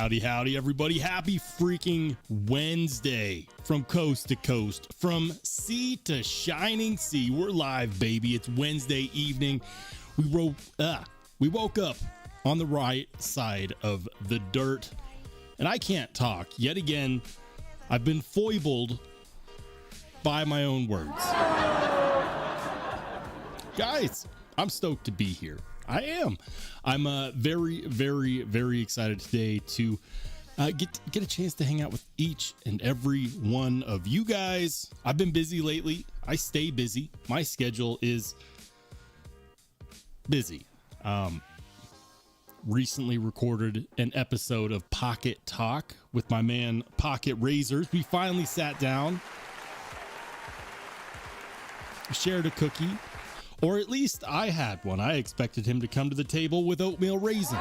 Howdy, everybody. Happy freaking Wednesday from coast to coast, from sea to shining sea. We're live, baby. It's Wednesday evening. We woke up on the right side of the dirt, and I can't talk. Yet again, I've been foibled by my own words. Guys, I'm stoked to be here. I am. I'm very excited today to get a chance to hang out with each and every one of you guys. I've been busy lately. I stay busy. My schedule is busy. Recently recorded an episode of Pocket Talk with my man Pocket Razors. We finally sat down, shared a cookie. Or at least I had one. I expected him to come to the table with oatmeal raisin.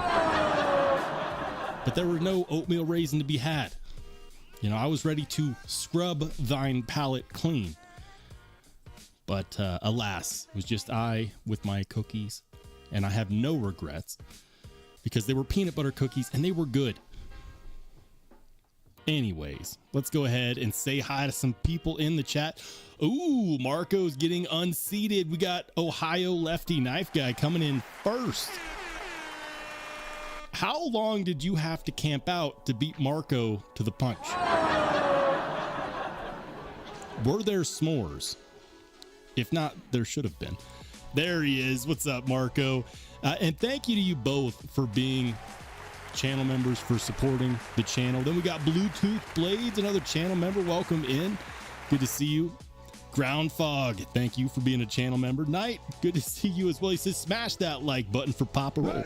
But there were no oatmeal raisin to be had. You know, I was ready to scrub thine palate clean. But alas, it was just I with my cookies. And I have no regrets because they were peanut butter cookies and they were good. Anyways, let's go ahead and say hi to some people in the chat. Ooh, Marco's getting unseated. We got Ohio Lefty Knife Guy coming in first. How long did you have to camp out to beat Marco to the punch? Were there s'mores? If not, there should have been. There he is. What's up, Marco? And thank you to you both for being channel members, for supporting the channel. Then we got Bluetooth Blades, another channel member. Welcome in. Good to see you. Ground Fog, thank you for being a channel member. Knight, good to see you as well. He says smash that like button for Papa Roll.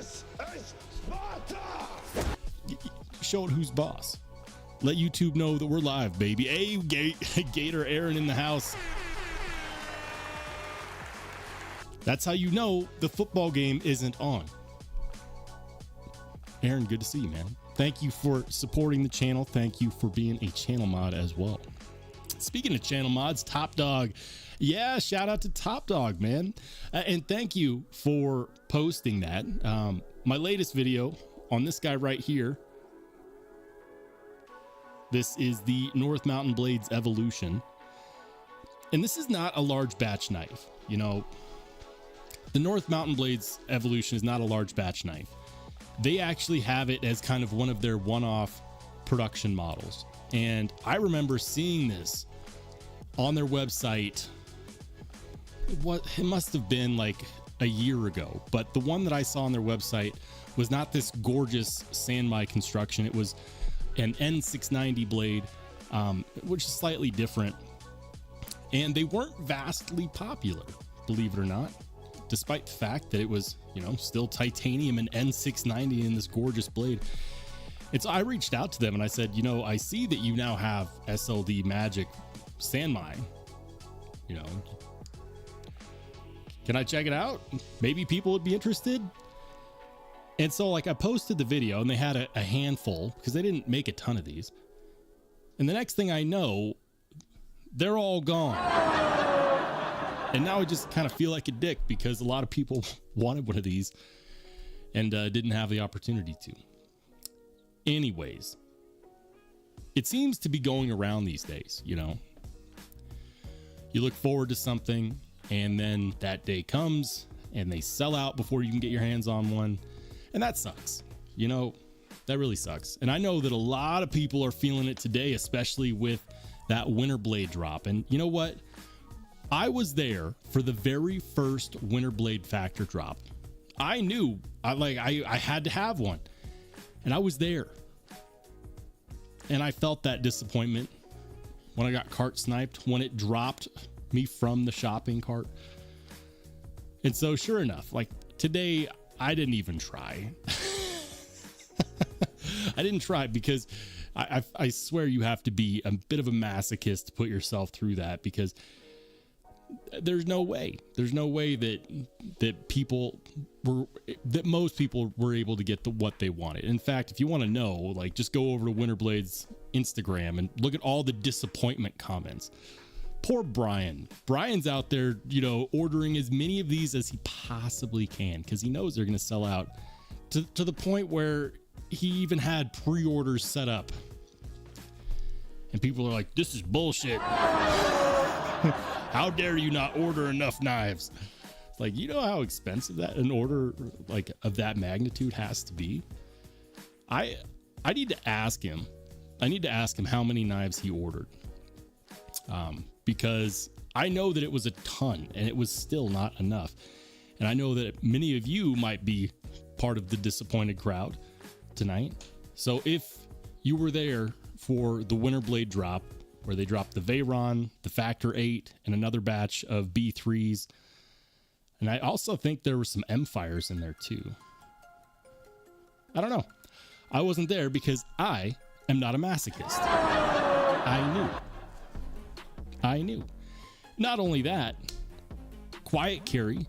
Show it who's boss. Let YouTube know that we're live, baby. Hey, Gator Aaron in the house. That's how you know the football game isn't on. Aaron, good to see you, man. Thank you for supporting the channel. Thank you for being a channel mod as well. Speaking of channel mods, Top Dog. Yeah, shout out to Top Dog, man. And thank you for posting that. My latest video on this guy right here. This is the North Mountain Blades Evolution. And this is not a large batch knife. You know, the North Mountain Blades Evolution is not a large batch knife. They actually have it as kind of one of their one-off production models. And I remember seeing this on their website. It must have been like a year ago, but the one that I saw on their website was not this gorgeous Sanmai construction. It was an N690 blade, which is slightly different. And they weren't vastly popular, believe it or not, despite the fact that it was, you know, still titanium and N690 in this gorgeous blade. And so I reached out to them and I said, you know, I see that you now have SLD Magic Sanmai. You know, can I check it out? Maybe people would be interested. And so like I posted the video and they had a handful because they didn't make a ton of these. And the next thing I know, they're all gone. And now I just kind of feel like a dick because a lot of people wanted one of these and didn't have the opportunity to. Anyways, it seems to be going around these days, you know. You look forward to something and then that day comes and they sell out before you can get your hands on one. And that sucks. You know, that really sucks. And I know that a lot of people are feeling it today, especially with that Winter Blade drop. And you know what? I was there for the very first Winter Blade Factor drop. I knew I had to have one. And I was there. And I felt that disappointment when I got cart sniped, when it dropped me from the shopping cart. And so sure enough, like today, I didn't even try. I didn't try because I swear you have to be a bit of a masochist to put yourself through that, because there's no way that most people were able to get what they wanted. In fact, if you want to know, like, just go over to Winterblade's Instagram and look at all the disappointment comments. Poor Brian's out there, you know, ordering as many of these as he possibly can because he knows they're going to sell out to the point where he even had pre-orders set up. And people are like, this is bullshit. How dare you not order enough knives? Like, you know how expensive that an order like of that magnitude has to be? I need to ask him. I need to ask him how many knives he ordered. Because I know that it was a ton and it was still not enough. And I know that many of you might be part of the disappointed crowd tonight. So if you were there for the Winter Blade drop, where they dropped the Veyron, the Factor 8, and another batch of B3s, and I also think there were some M-Fires in there too. I don't know. I wasn't there because I am not a masochist. I knew. Not only that, Quiet Carry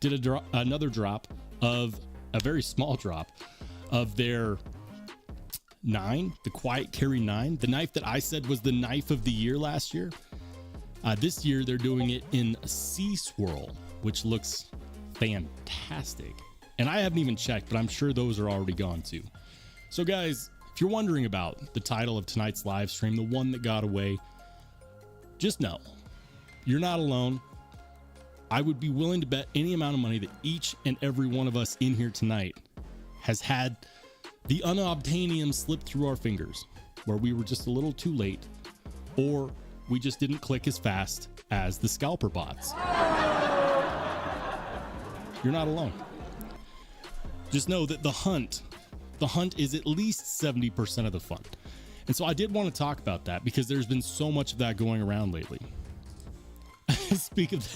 did another drop of a very small drop of their 9, the Quiet Carry 9, the knife that I said was the knife of the year last year. This year they're doing it in Sea Swirl, which looks fantastic. And I haven't even checked, but I'm sure those are already gone too. So guys, if you're wondering about the title of tonight's live stream, the one that got away, just know you're not alone. I would be willing to bet any amount of money that each and every one of us in here tonight has had the unobtainium slip through our fingers, where we were just a little too late, or we just didn't click as fast as the scalper bots. You're not alone. Just know that the hunt is at least 70% of the fun. And so I did want to talk about that because there's been so much of that going around lately. Speak of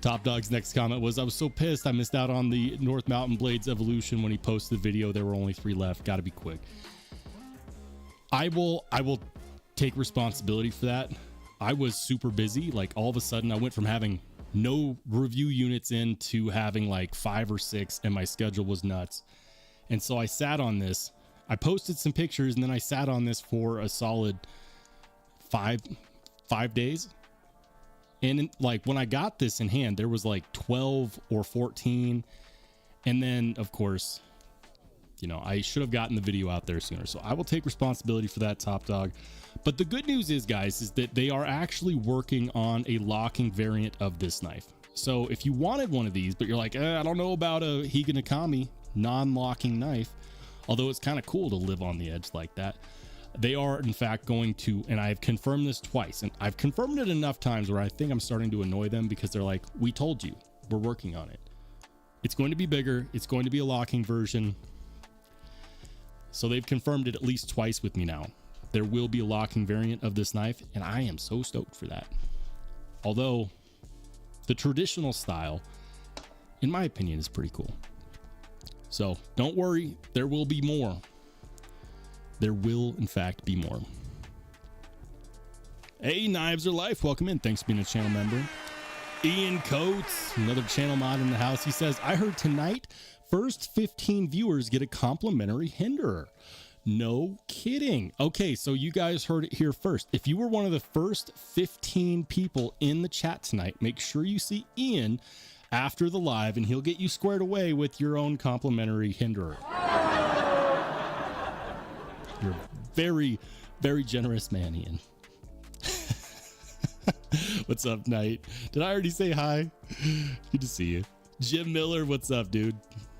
Top Dog's next comment was, I was so pissed I missed out on the North Mountain Blades evolution when he posted the video. There were only 3 left. Got to be quick. I will take responsibility for that. I was super busy. Like, all of a sudden I went from having no review units in to having like 5 or 6, and my schedule was nuts. And so I sat on this. I posted some pictures, and then I sat on this for a solid five days. And like, when I got this in hand, there was like 12 or 14. And then of course, you know, I should have gotten the video out there sooner. So I will take responsibility for that, Top Dog. But the good news is, guys, is that they are actually working on a locking variant of this knife. So if you wanted one of these, but you're like, I don't know about a Higa Nakami non-locking knife, although it's kind of cool to live on the edge like that, they are in fact going to, and I've confirmed this twice, and I've confirmed it enough times where I think I'm starting to annoy them, because they're like, we told you, we're working on it. It's going to be bigger. It's going to be a locking version. So they've confirmed it at least twice with me now. There will be a locking variant of this knife, and I am so stoked for that. Although the traditional style, in my opinion, is pretty cool. So don't worry, there will be more. There will, in fact, be more. Hey, Knives Are Life. Welcome in. Thanks for being a channel member. Ian Coates, another channel mod in the house. He says, I heard tonight, first 15 viewers get a complimentary Hinderer. No kidding. Okay, so you guys heard it here first. If you were one of the first 15 people in the chat tonight, make sure you see Ian after the live, and he'll get you squared away with your own complimentary Hinderer. You're a very, very generous man, Ian. What's up, Knight? Did I already say hi? Good to see you. Jim Miller, what's up, dude?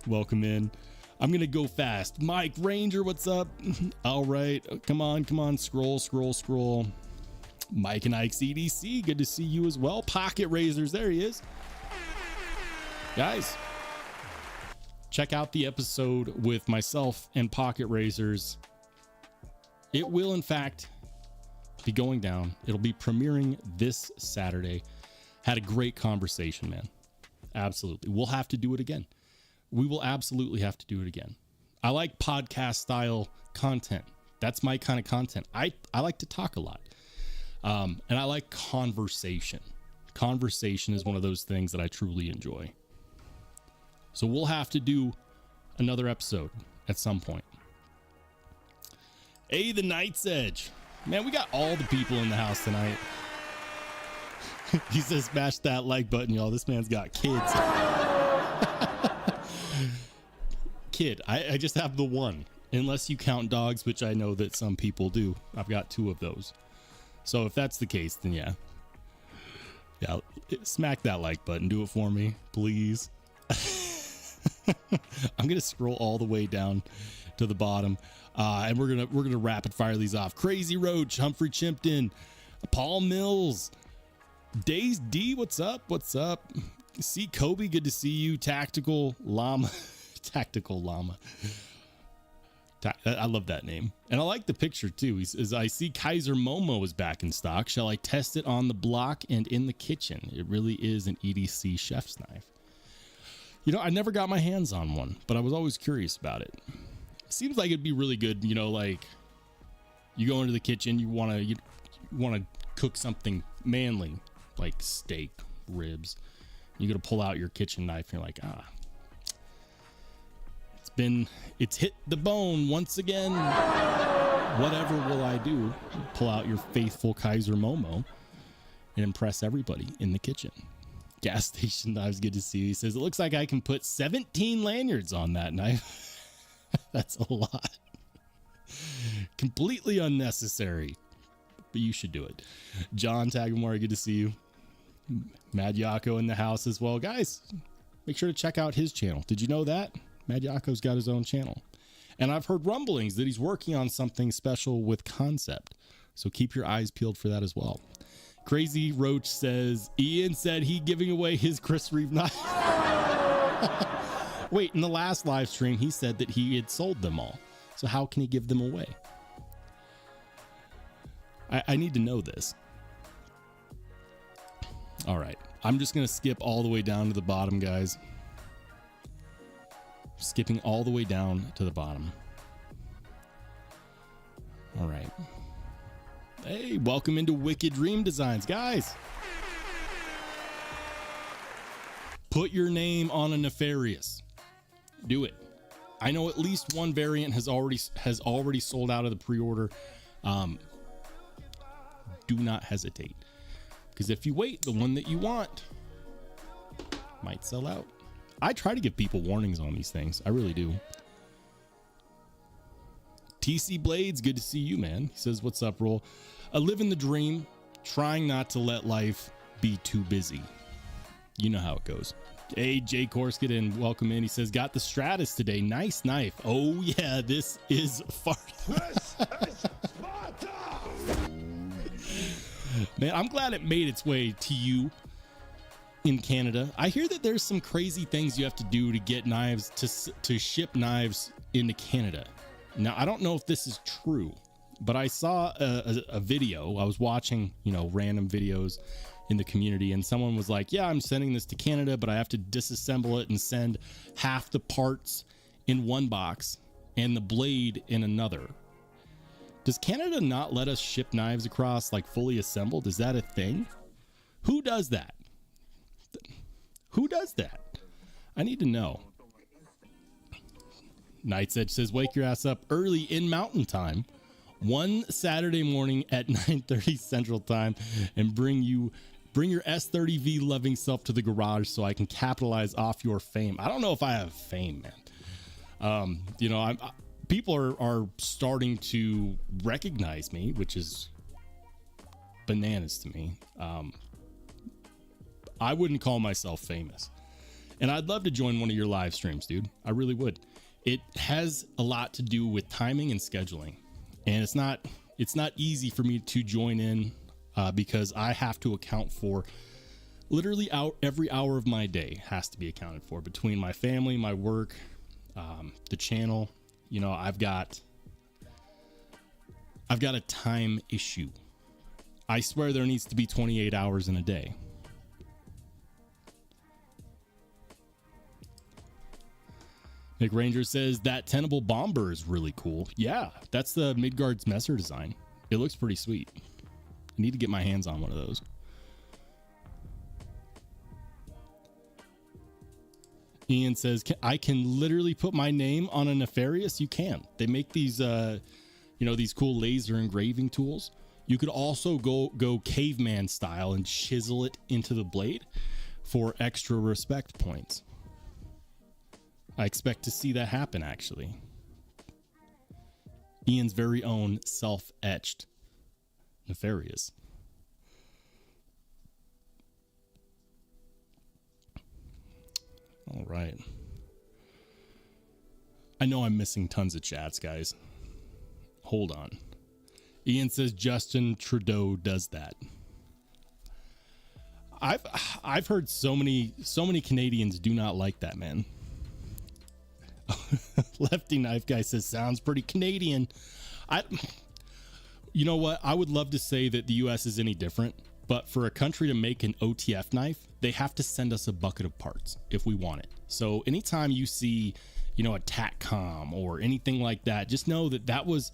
Welcome in. I'm gonna go fast. Mike Ranger, what's up? All right, come on. Scroll. Mike and Ike's EDC, good to see you as well. Pocket Razors, there he is. Guys, check out the episode with myself and Pocket Razors. It will, in fact, be going down. It'll be premiering this Saturday. Had a great conversation, man. Absolutely. We'll have to do it again. We will absolutely have to do it again. I like podcast style content. That's my kind of content. I like to talk a lot. And I like conversation. Conversation is one of those things that I truly enjoy. So we'll have to do another episode at some point. Hey, the Night's Edge. Man, we got all the people in the house tonight. He says, smash that like button, y'all. This man's got kids. Kid, I just have the one. unless you count dogs, which I know that some people do. I've got 2 of those. So if that's the case, then yeah, smack that like button. Do it for me, please. I'm gonna scroll all the way down to the bottom, and we're gonna rapid fire these off. Crazy Roach, Humphrey Chimpton, Paul Mills, Days D, what's up? What's up? See Kobe, good to see you. Tactical Llama, Tactical Llama. I love that name, and I like the picture too. He says, I see Kaiser Momo is back in stock. Shall I test it on the block and in the kitchen? It really is an EDC chef's knife. You know, I never got my hands on one, but I was always curious about it. Seems like it'd be really good. You know, like you go into the kitchen, you want to cook something manly, like steak, ribs. You got to pull out your kitchen knife, and you're like, it's hit the bone once again. Whatever will I do? Pull out your faithful Kaiser Momo and impress everybody in the kitchen. Gas station knives, good to see you. He says, it looks like I can put 17 lanyards on that knife. That's a lot. Completely unnecessary, but you should do it. John Tagamore, good to see you. Mad Yako in the house as well. Guys, make sure to check out his channel. Did you know that? Mad Yako's got his own channel. And I've heard rumblings that he's working on something special with Concept. So keep your eyes peeled for that as well. Crazy Roach says, Ian said he giving away his Chris Reeve knife. Wait, in the last live stream, he said that he had sold them all. So how can he give them away? I need to know this. All right. I'm just going to skip all the way down to the bottom, guys. Skipping all the way down to the bottom. All right. Hey, welcome into Wicked Dream Designs, guys. Put your name on a nefarious. Do it. I know at least one variant has already sold out of the pre-order. Do not hesitate, because if you wait, the one that you want might sell out. I try to give people warnings on these things. I really do. TC Blades, good to see you, man. He says, what's up, Roll? I live in the dream, trying not to let life be too busy. You know how it goes. Hey, Jay Korskin, welcome in. He says, got the Stratus today. Nice knife. Oh, yeah, this is far. Man, I'm glad it made its way to you in Canada. I hear that there's some crazy things you have to do to get knives, to ship knives into Canada. Now, I don't know if this is true, but I saw a video. I was watching, random videos in the community, and someone was like, yeah, I'm sending this to Canada, but I have to disassemble it and send half the parts in one box and the blade in another. Does Canada not let us ship knives across like fully assembled? Is that a thing? Who does that? Who does that? I need to know. Night's Edge says, wake your ass up early in mountain time, one Saturday morning at 9:30 Central Time, and bring your S30V loving self to the garage so I can capitalize off your fame. I don't know if I have fame, man. People are starting to recognize me, which is bananas to me. I wouldn't call myself famous, and I'd love to join one of your live streams, dude. I really would. It has a lot to do with timing and scheduling, and it's not easy for me to join in because I have to account for literally every hour of my day has to be accounted for between my family, my work, the channel. I've got a time issue. I swear there needs to be 28 hours in a day. Nick Ranger says that tenable bomber is really cool. Yeah, that's the Midgards Messer design. It looks pretty sweet. I need to get my hands on one of those. Ian says, I can literally put my name on a nefarious. You can. They make these, these cool laser engraving tools. You could also go caveman style and chisel it into the blade for extra respect points. I expect to see that happen, actually. Ian's very own self-etched nefarious. All right. I know I'm missing tons of chats, guys. Hold on. Ian says Justin Trudeau does that. I've heard so many Canadians do not like that, man. Lefty Knife Guy says sounds pretty Canadian. You know what? I would love to say that the US is any different, but for a country to make an OTF knife, they have to send us a bucket of parts if we want it. So anytime you see, you know, a TACCOM or anything like that, just know that that was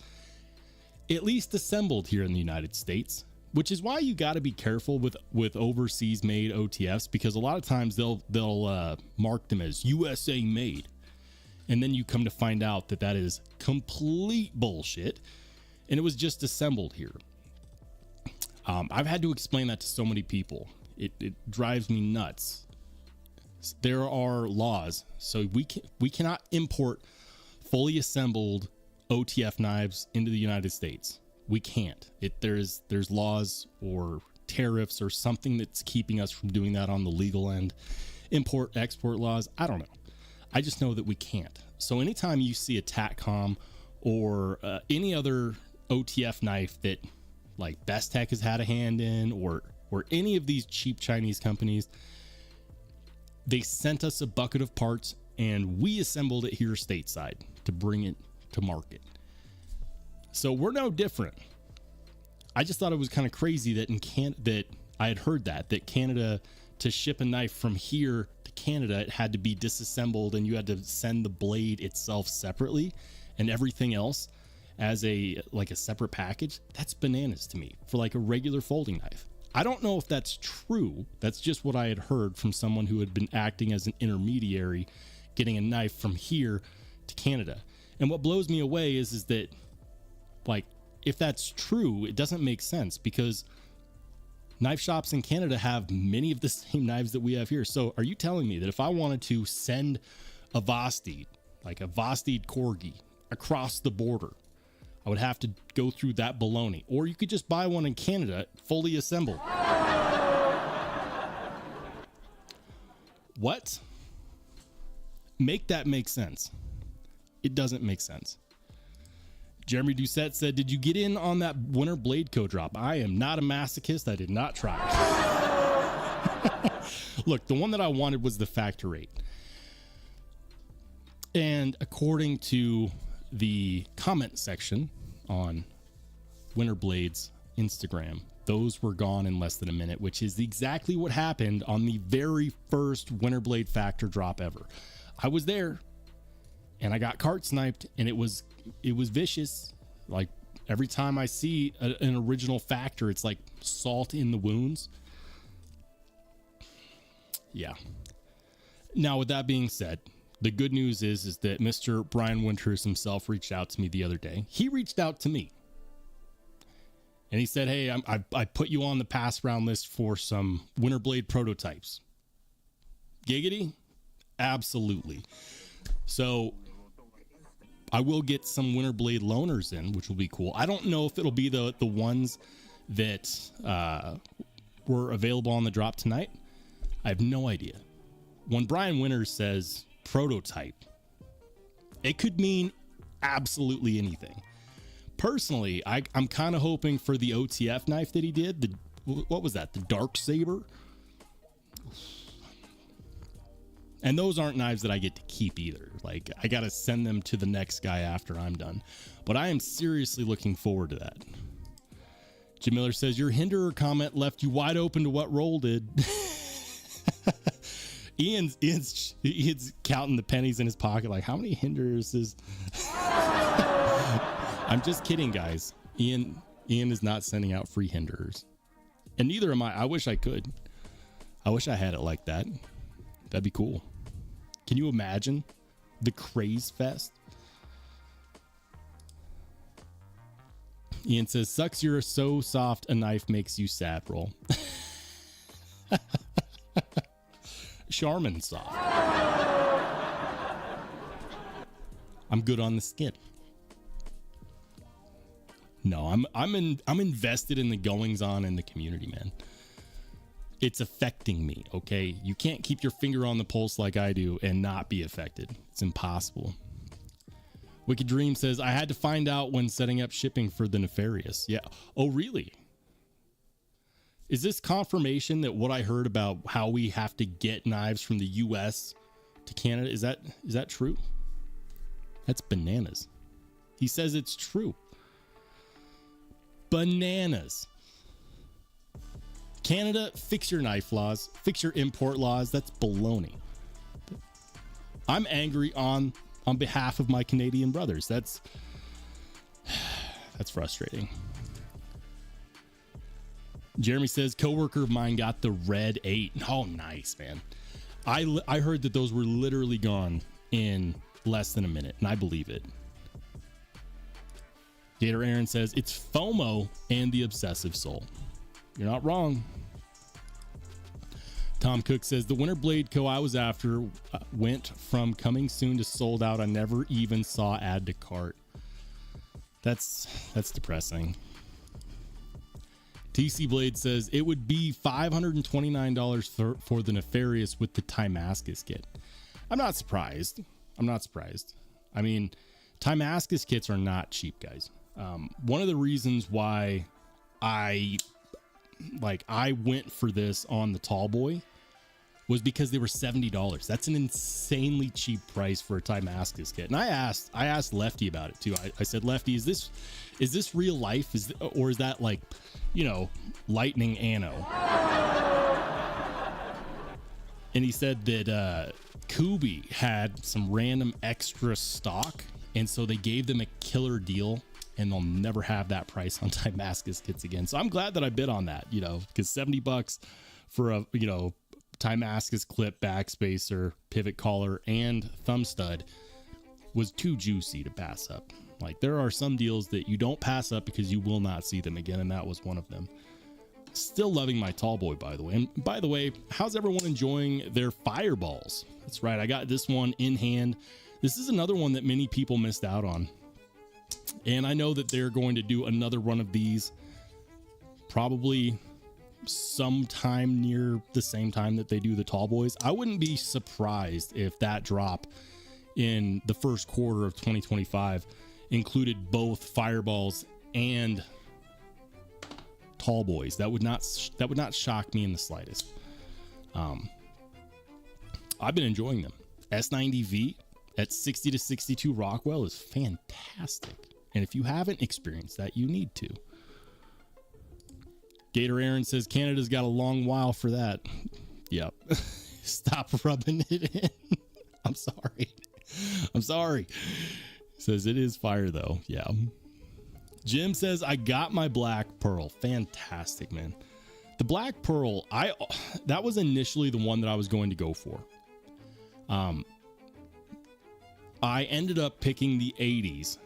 at least assembled here in the United States, which is why you got to be careful with overseas made OTFs, because a lot of times they'll mark them as USA made. And then you come to find out that that is complete bullshit. And it was just assembled here. I've had to explain that to so many people. It drives me nuts. There are laws. So we cannot import fully assembled OTF knives into the United States. We can't. There's laws or tariffs or something that's keeping us from doing that on the legal end. Import, export laws. I don't know. I just know that we can't. So anytime you see a TACCOM or any other OTF knife that like Bestech has had a hand in, or any of these cheap Chinese companies, they sent us a bucket of parts and we assembled it here stateside to bring it to market. So we're no different. I just thought it was kind of crazy that that I had heard that Canada, to ship a knife from here to Canada, it had to be disassembled and you had to send the blade itself separately and everything else as a separate package. That's bananas to me for like a regular folding knife. I don't know if that's true. That's just what I had heard from someone who had been acting as an intermediary, getting a knife from here to Canada. And what blows me away is that, like, if that's true, it doesn't make sense, because knife shops in Canada have many of the same knives that we have here. So are you telling me that if I wanted to send a Vosteed, like a Vosteed Corgi, across the border, I would have to go through that baloney? Or you could just buy one in Canada fully assembled. What? Make that make sense. It doesn't make sense. Jeremy Doucette said, did you get in on that Winter Blade Co drop? I am not a masochist. I did not try. Look, the one that I wanted was the Factor 8. And according to the comment section on Winter Blade's Instagram, those were gone in less than a minute, which is exactly what happened on the very first Winter Blade Factor drop ever. I was there and I got cart sniped, and it was vicious. Like, every time I see an original Factor, it's like salt in the wounds. Yeah. Now, with that being said, the good news is that Mr. Brian Winters himself reached out to me the other day. He reached out to me and he said, hey, I put you on the pass round list for some Winter Blade prototypes. Giggity? Absolutely. So I will get some Winter Blade loaners in, which will be cool. I don't know if it'll be the ones that were available on the drop tonight. I have no idea. When Brian Winters says prototype, it could mean absolutely anything. Personally, I'm kind of hoping for the OTF knife that he did. What was that? The Dark Saber? And those aren't knives that I get to keep either. Like, I got to send them to the next guy after I'm done. But I am seriously looking forward to that. Jim Miller says, your Hinderer comment left you wide open to what Roll did. Ian's counting the pennies in his pocket, like, how many Hinderers is... I'm just kidding, guys. Ian is not sending out free Hinderers. And neither am I. I wish I could. I wish I had it like that. That'd be cool. Can you imagine the craze fest? Ian says, sucks you're so soft a knife makes you sad, Roll. Charmin soft. I'm good on the skin. No, I'm invested in the goings on in the community, man. It's affecting me, okay? You can't keep your finger on the pulse like I do and not be affected. It's impossible. Wicked Dream says, I had to find out when setting up shipping for the Nefarious. Yeah. Oh, really? Is this confirmation that what I heard about how we have to get knives from the US to Canada, is that true? That's bananas. He says it's true. Bananas. Canada, fix your knife laws, fix your import laws. That's baloney. I'm angry on behalf of my Canadian brothers. That's frustrating. Jeremy says, coworker of mine got the red 8. Oh, nice, man. I heard that those were literally gone in less than a minute, and I believe it. Gator Aaron says, it's FOMO and the obsessive soul. You're not wrong. Tom Cook says, the Winter Blade Co. I was after went from coming soon to sold out. I never even saw add to cart. That's depressing. TC Blade says, it would be $529 for the Nefarious with the Timascus kit. I'm not surprised. I mean, Timascus kits are not cheap, guys. One of the reasons why I went for this on the Tallboy was because they were $70. That's an insanely cheap price for a Timascus kit. And I asked Lefty about it too. I said, Lefty, is this real life? Or is that like, lightning anno? And he said that Kubi had some random extra stock, and so they gave them a killer deal, and they'll never have that price on Timascus kits again. So I'm glad that I bid on that, because $70 for a, Timascus clip, backspacer, pivot collar, and thumb stud was too juicy to pass up. Like, there are some deals that you don't pass up because you will not see them again, and that was one of them. Still loving my Tallboy, by the way. And by the way, how's everyone enjoying their fireballs? That's right, I got this one in hand. This is another one that many people missed out on. And I know that they're going to do another one of these probably sometime near the same time that they do the Tallboys. I wouldn't be surprised if that drop in the first quarter of 2025 included both fireballs and Tallboys. That would not shock me in the slightest. I've been enjoying them. S90V at 60 to 62 Rockwell is fantastic. And if you haven't experienced that, you need to. Gator Aaron says, Canada's got a long while for that. Yep. Stop rubbing it in. I'm sorry. Says it is fire though. Yeah. Jim says, I got my Black Pearl. Fantastic, man. The Black Pearl, that was initially the one that I was going to go for. I ended up picking the 80s.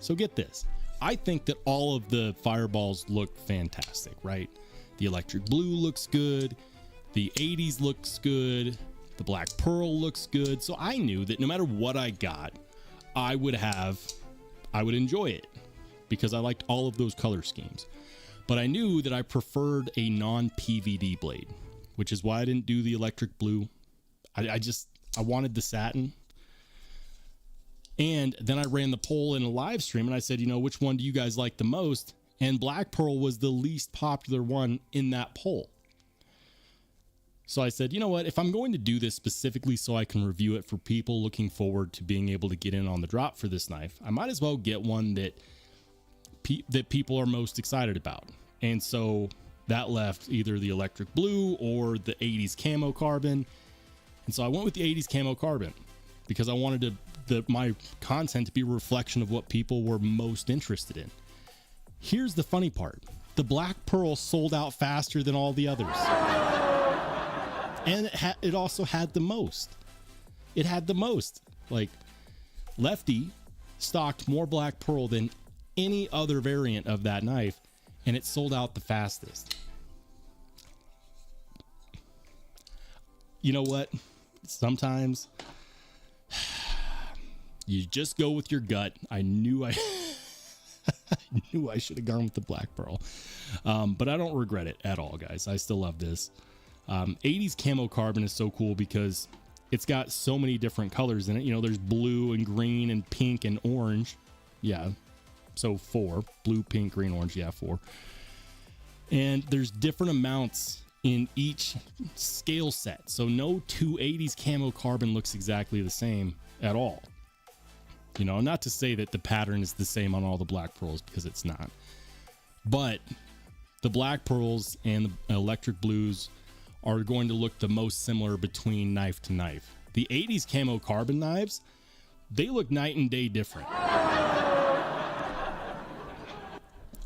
So get this. I think that all of the fireballs look fantastic, right? The electric blue looks good. The 80s looks good. The Black Pearl looks good. So I knew that no matter what I got, I would enjoy it because I liked all of those color schemes. But I knew that I preferred a non-PVD blade, which is why I didn't do the electric blue. I wanted the satin. And then I ran the poll in a live stream and I said, which one do you guys like the most? And Black Pearl was the least popular one in that poll. So I said, you know what? If I'm going to do this specifically so I can review it for people looking forward to being able to get in on the drop for this knife, I might as well get one that people are most excited about. And so that left either the electric blue or the 80s camo carbon. And so I went with the 80s camo carbon because I wanted my content to be a reflection of what people were most interested in. Here's the funny part. The Black Pearl sold out faster than all the others. And it also had the most. It had the most. Like, Lefty stocked more Black Pearl than any other variant of that knife, and it sold out the fastest. You know what? Sometimes you just go with your gut. I knew I knew I should have gone with the black pearl. But I don't regret it at all, guys. I still love this. 80s camo carbon is so cool because it's got so many different colors in it. You know, there's blue and green and pink and orange. Yeah. So 4. Blue, pink, green, orange. Yeah, 4. And there's different amounts in each scale set. So no 280s camo carbon looks exactly the same at all. You know, not to say that the pattern is the same on all the black pearls, because it's not. But the black pearls and the electric blues are going to look the most similar between knife to knife. The 80s camo carbon knives, they look night and day different.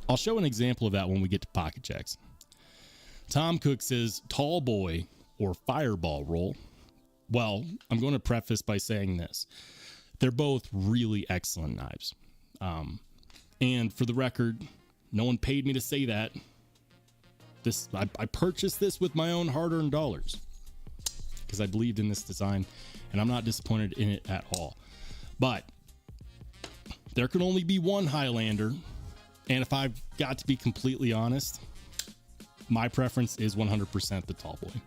I'll show an example of that when we get to pocket checks. Tom Cook says Tallboy or Fireball roll. Well, I'm going to preface by saying this. They're both really excellent knives. And for the record, no one paid me to say that. I purchased this with my own hard-earned dollars because I believed in this design, and I'm not disappointed in it at all. But there can only be one Highlander, and if I've got to be completely honest, my preference is 100% the Tallboy.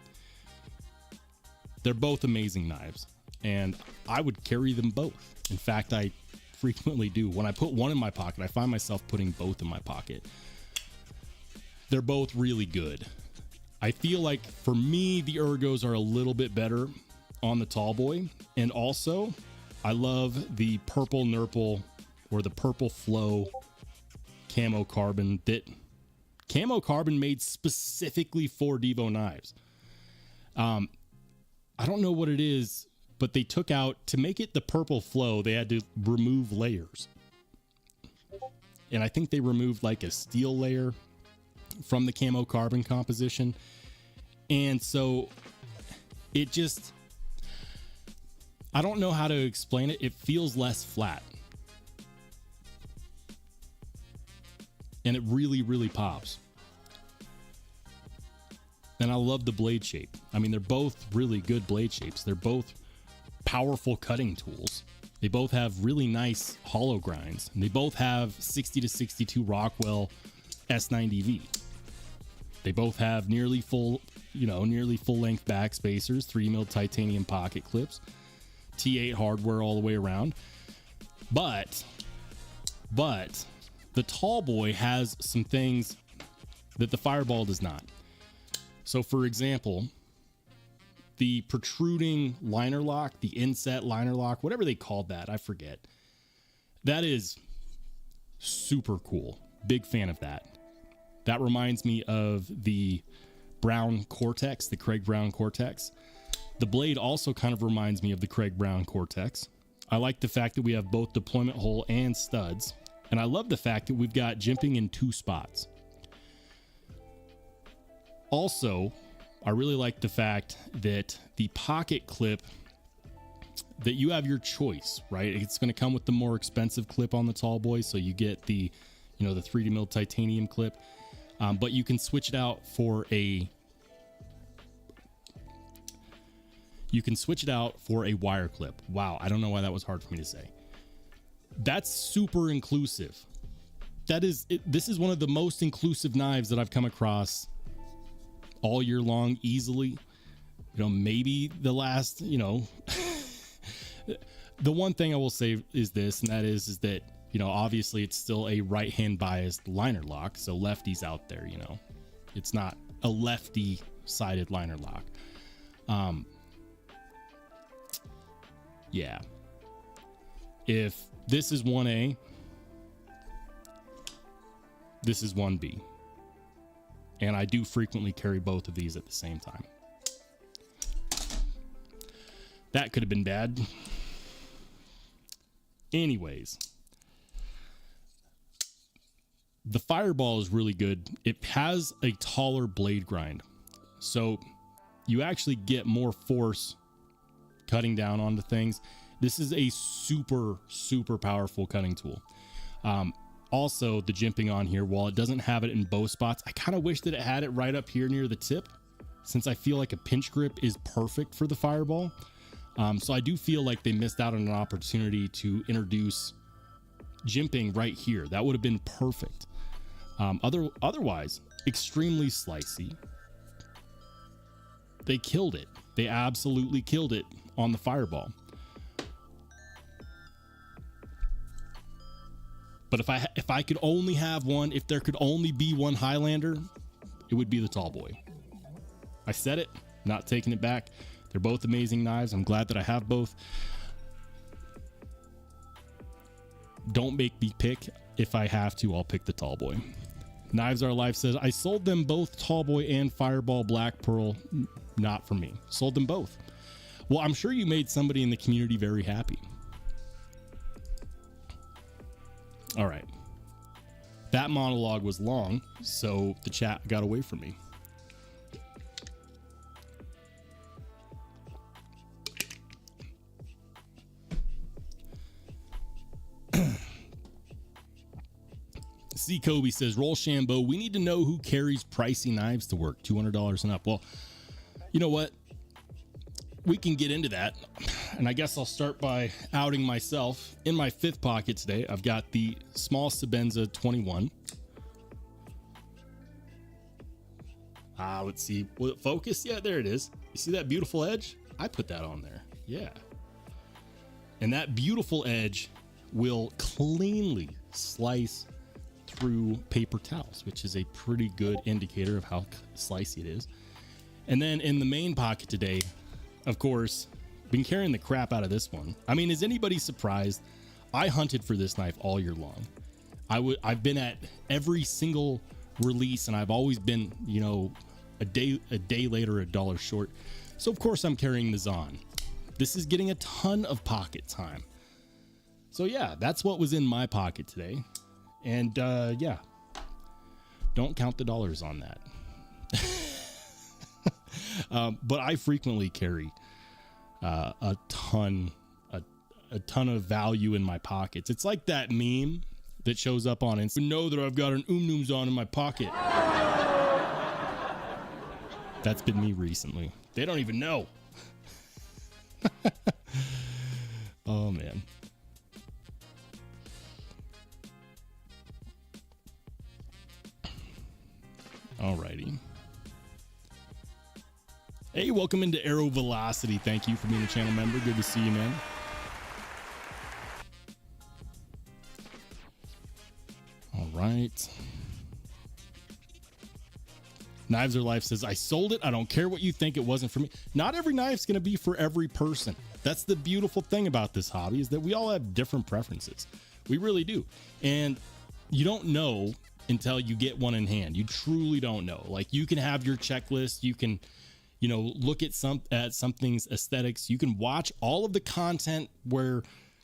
They're both amazing knives, and I would carry them both. In fact, I frequently do. When I put one in my pocket, I find myself putting both in my pocket. They're both really good. I feel like for me, the ergos are a little bit better on the Tallboy, and also I love the purple nurple or the purple flow camo carbon made specifically for Devo knives. I don't know what it is, but they took out, to make it the purple flow, they had to remove layers. And I think they removed like a steel layer from the camo carbon composition. And so it just, I don't know how to explain it. It feels less flat. And it really, really pops. And I love the blade shape. I mean, they're both really good blade shapes. They're both powerful cutting tools. They both have really nice hollow grinds. And they both have 60 to 62 Rockwell S90V. They both have nearly full length back spacers, 3mm titanium pocket clips, T8 hardware all the way around. But the Tallboy has some things that the Fireball does not. So for example, the protruding liner lock, the inset liner lock, whatever they called that, I forget. That is super cool. Big fan of that. That reminds me of the Brown Cortex, the Craig Brown Cortex. The blade also kind of reminds me of the Craig Brown Cortex. I like the fact that we have both deployment hole and studs. And I love the fact that we've got jimping in 2 spots. Also, I really like the fact that the pocket clip, that you have your choice, right? It's going to come with the more expensive clip on the Tallboy, so you get the 3D titanium clip, but you can switch it out for a wire clip. Wow, I don't know why that was hard for me to say. That's super inclusive. This is one of the most inclusive knives that I've come across all year long, easily. Maybe the last, the one thing I will say is this, and that is that, obviously it's still a right-hand biased liner lock. So lefties out there, it's not a lefty sided liner lock. Yeah. If this is 1A, this is 1B. And I do frequently carry both of these at the same time. That could have been bad. Anyways, the Fireball is really good. It has a taller blade grind, so you actually get more force cutting down onto things. This is a super, super powerful cutting tool. Also, the jimping on here, while it doesn't have it in both spots, I kind of wish that it had it right up here near the tip, since I feel like a pinch grip is perfect for the Fireball. So I do feel like they missed out on an opportunity to introduce jimping right here. That would have been perfect. Otherwise, extremely slicey. They killed it. They absolutely killed it on the Fireball. But if I could only have one, if there could only be one Highlander, it would be the Tallboy. I said it, not taking it back. They're both amazing knives. I'm glad that I have both. Don't make me pick. If I have to, I'll pick the Tallboy. Knives Are Life says, I sold them both, Tallboy and Fireball Black Pearl. Not for me. Sold them both. Well, I'm sure you made somebody in the community very happy. All right. That monologue was long, so the chat got away from me. C. Kobe says, Rollshambo, we need to know who carries pricey knives to work, $200 and up. Well, you know what? We can get into that. And I guess I'll start by outing myself. In my fifth pocket today, I've got the small Sebenza 21. Let's see. Will it focus? Yeah, there it is. You see that beautiful edge? I put that on there. Yeah. And that beautiful edge will cleanly slice through paper towels, which is a pretty good indicator of how slicey it is. And then in the main pocket today, of course, been carrying the crap out of this one. I mean, is anybody surprised? I hunted for this knife all year long. I've been at every single release, and I've always been, you know, a day later, $1 short. So of course I'm carrying the Zahn. This is getting a ton of pocket time. So yeah, that's what was in my pocket today. And yeah, don't count the dollars on that. But I frequently carry a ton of value in my pockets. It's like that meme that shows up on Instagram. Know that I've got an Zahn in my pocket. That's been me recently. They don't even know. Oh man. Alrighty. Hey, welcome into Aero Velocity. Thank you for being a channel member. Good to see you, man. All right. Knives Are Life says, I sold it. I don't care what you think. It wasn't for me. Not every knife's going to be for every person. That's the beautiful thing about this hobby, is that we all have different preferences. We really do. And you don't know until you get one in hand. You truly don't know. Like, you can have your checklist. You can, you know, look at something's aesthetics. You can watch all of the content where,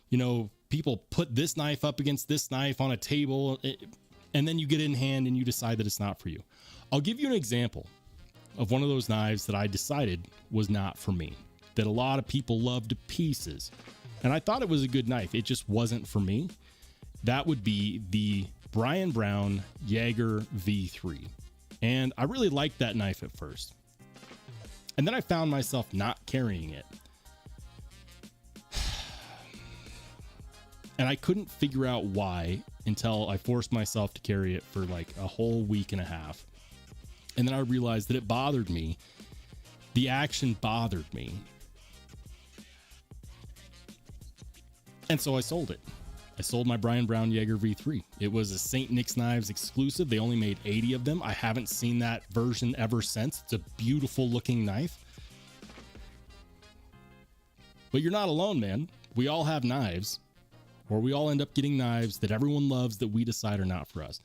you know, people put this knife up against this knife on a table, and then you get it in hand and you decide that it's not for you. I'll give you an example of one of those knives that I decided was not for me, that a lot of people loved to pieces, and I thought it was a good knife. It just wasn't for me. That would be the Brian Brown Jaeger V3. And I really liked that knife at first. And then I found myself not carrying it. And I couldn't figure out why until I forced myself to carry it for like a whole week and a half. And then I realized that it bothered me. The action bothered me. And so I sold it. I sold my Brian Brown Jaeger V3. It was a St. Nick's Knives exclusive. They only made 80 of them. I haven't seen that version ever since. It's a beautiful looking knife. But you're not alone, man. We all have knives, or we all end up getting knives that everyone loves that we decide are not for us.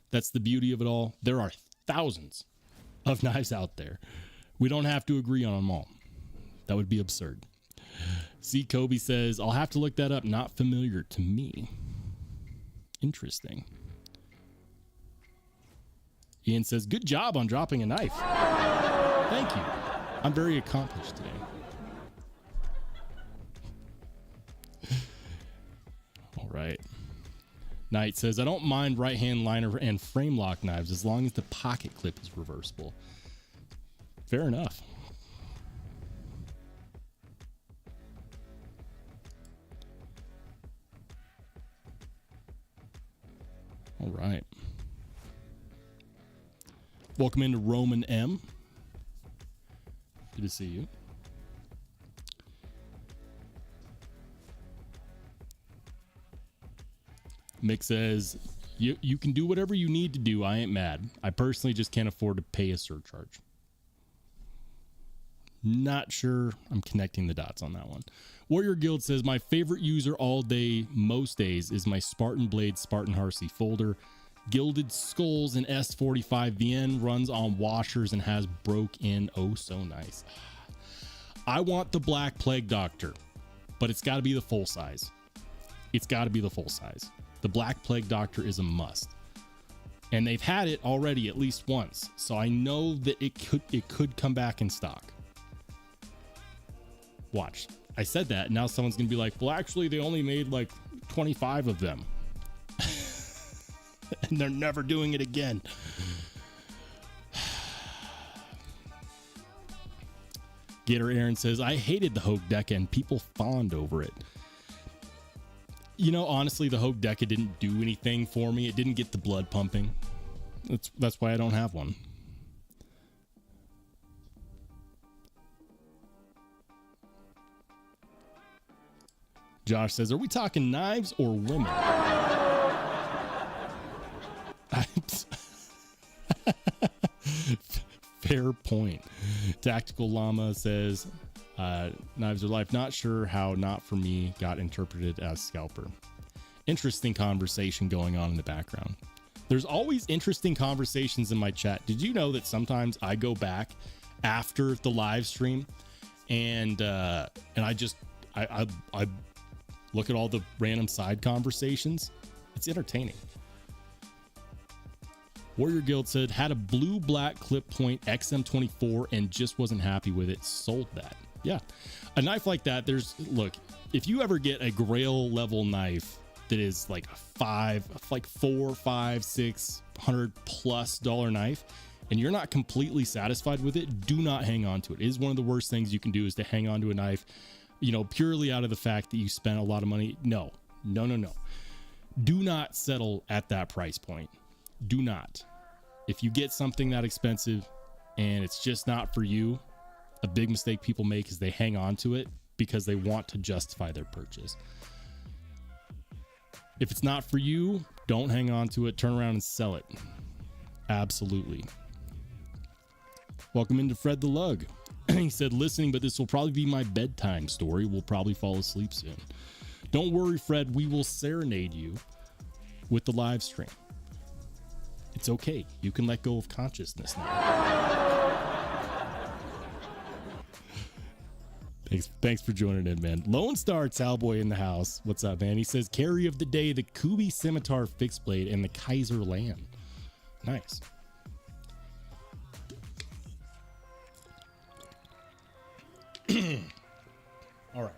That's the beauty of it all. There are thousands of knives out there. We don't have to agree on them all. That would be absurd. C. Kobe says, I'll have to look that up. Not familiar to me. Interesting. Ian says, good job on dropping a knife. Thank you. I'm very accomplished today. All right. Knight says, I don't mind right-hand liner and frame lock knives as long as the pocket clip is reversible. Fair enough. All right. Welcome into Roman M. Good to see you. Mick says, you can do whatever you need to do. I ain't mad. I personally just can't afford to pay a surcharge. Not sure I'm connecting the dots on that one. Warrior Guild says, my favorite user all day, most days, is my Spartan Blade Spartan Harsey folder. Gilded skulls in S45 VN, runs on washers and has broke in. Oh, so nice. I want the Black Plague Doctor, but it's got to be the full size. It's got to be the full size. The Black Plague Doctor is a must. And they've had it already at least once, so I know that it could come back in stock. Watch. I said that, and now someone's going to be like, well, actually, they only made like 25 of them. And they're never doing it again. Gator Aaron says, I hated the Hogue Deca and people fawned over it. You know, honestly, the Hogue Deca didn't do anything for me. It didn't get the blood pumping. That's why I don't have one. Josh says, are we talking knives or women? Fair point. Tactical Llama says, knives are life. Not sure how not for me got interpreted as scalper. Interesting conversation going on in the background. There's always interesting conversations in my chat. Did you know that sometimes I go back after the live stream and I look at all the random side conversations? It's entertaining. Warrior Guild said, had a blue black clip point XM24 and just wasn't happy with it. Sold that. Yeah. A knife like that, look, if you ever get a Grail level knife that is like $400, $500, $600+ knife, and you're not completely satisfied with it, do not hang on to it. It is one of the worst things you can do, is to hang on to a knife, you know, purely out of the fact that you spent a lot of money. No. Do not settle at that price point. Do not. If you get something that expensive and it's just not for you, a big mistake people make is they hang on to it because they want to justify their purchase. If it's not for you, don't hang on to it. Turn around and sell it. Absolutely. Welcome into Fred the Lug. He said, listening, but this will probably be my bedtime story. We'll probably fall asleep soon. Don't worry, Fred. We will serenade you with the live stream. It's okay. You can let go of consciousness now. Thanks for joining in, man. Lone Star Tallboy in the house. What's up, man? He says, carry of the day, the Kubi Scimitar Fixed Blade and the Kaiser Land. Nice. All right.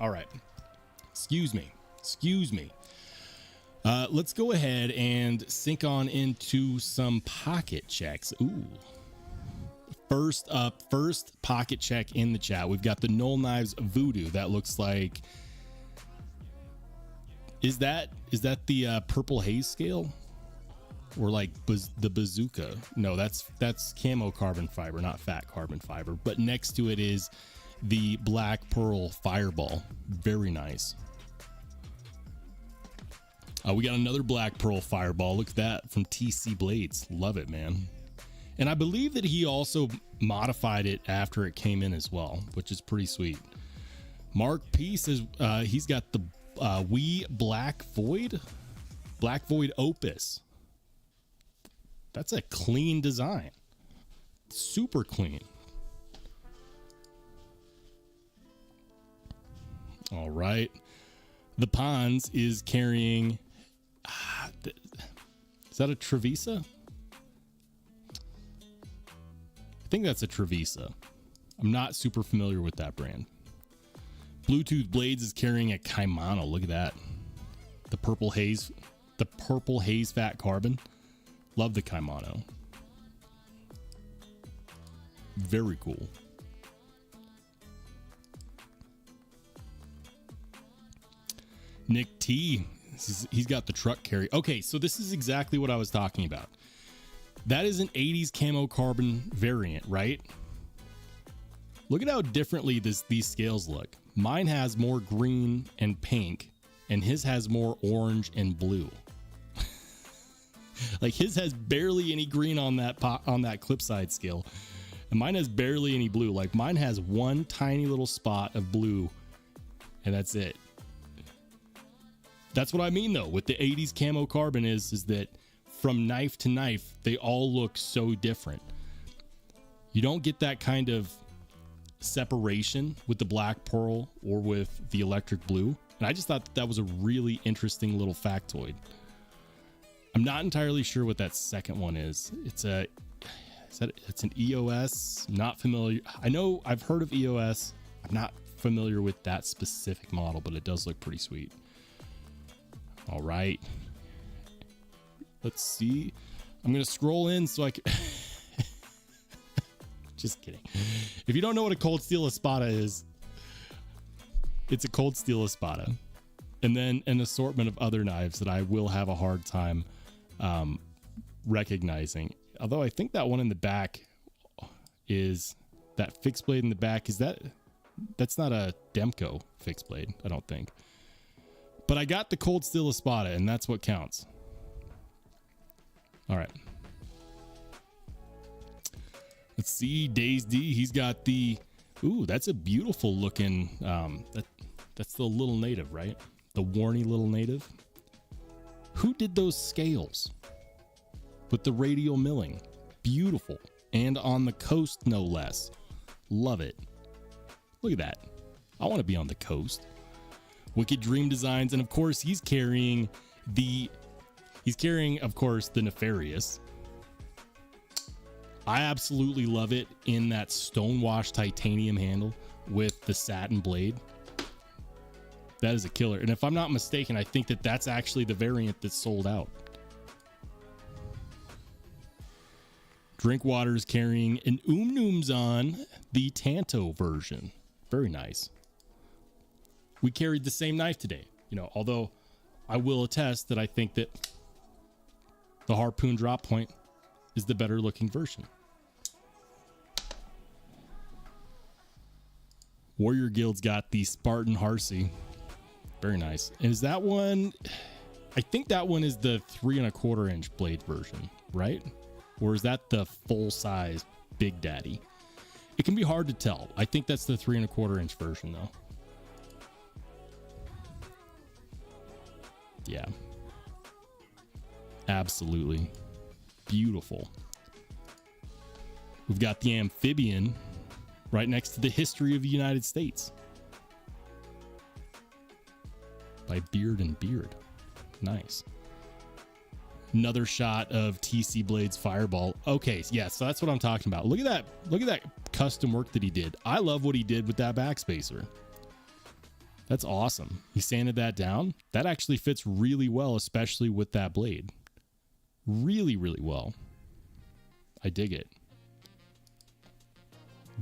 All right. Excuse me. Let's go ahead and sync on into some pocket checks. Ooh. First pocket check in the chat. We've got the Knoll Knives Voodoo. That looks like, is that the purple haze scale, or like the bazooka? No, that's camo carbon fiber, not fat carbon fiber. But next to it is the black pearl fireball. Very nice. We got another black pearl fireball. Look at that, from TC Blades. Love it, man. And I believe that he also modified it after it came in as well, which is pretty sweet. Mark P says he's got the Wee Black Void Opus. That's a clean design. Super clean. All right. The Pons is carrying... is that a Trevisa? I think that's a Trevisa. I'm not super familiar with that brand. Bluetooth Blades is carrying a Kaimano. Look at that. The purple haze fat carbon. Love the Kaimano. Very cool. Nick T He's got the truck carry. Okay, so this is exactly what I was talking about. That is an 80s camo carbon variant, right? Look at how differently these scales look. Mine has more green and pink, and his has more orange and blue. Like his has barely any green on that clip side scale, and mine has barely any blue. Like mine has one tiny little spot of blue, and that's it. That's what I mean though with the 80s camo carbon is that from knife to knife they all look so different. You don't get that kind of separation with the black pearl or with the electric blue, and I just thought that was a really interesting little factoid. I'm not entirely sure what that second one is. It's an EOS. Not familiar. I know I've heard of EOS. I'm not familiar with that specific model, but it does look pretty sweet. All right, let's see. I'm gonna scroll in so I can just kidding. If you don't know what a cold steel Espada is, it's a cold steel Espada, and then an assortment of other knives that I will have a hard time recognizing. Although I think that one in the back is that fixed blade in the back. That's not a Demko fixed blade, I don't think. But I got the cold steel Espada, and that's what counts. All right. Let's see. Days D. He's got the. Ooh, that's a beautiful looking. That's the little native, right? The warny little native. Who did those scales with the radial milling? Beautiful, and on the coast, no less. Love it. Look at that. I want to be on the coast. Wicked Dream Designs, and of course he's carrying, of course, the Nefarious. I absolutely love it in that stonewashed titanium handle with the satin blade. That is a killer, and if I'm not mistaken, I think that's actually the variant that's sold out. Drinkwater's carrying an on the Tanto version. Very nice. We carried the same knife today, although I will attest that I think that the Harpoon drop point is the better looking version. Warrior Guild's got the Spartan Harsey. Very nice. And is that one? I think that one is the 3 1/4 inch blade version, right? Or is that the full size Big Daddy? It can be hard to tell. I think that's the 3 1/4 inch version though. Yeah. Absolutely. Beautiful. We've got the Amphibian right next to the History of the United States by Beard and Beard. Nice. Another shot of TC Blades Fireball. Okay, yeah, so that's what I'm talking about. Look at that. Look at that custom work that he did. I love what he did with that backspacer. That's awesome. He sanded that down. That actually fits really well, especially with that blade. Really, really well. I dig it.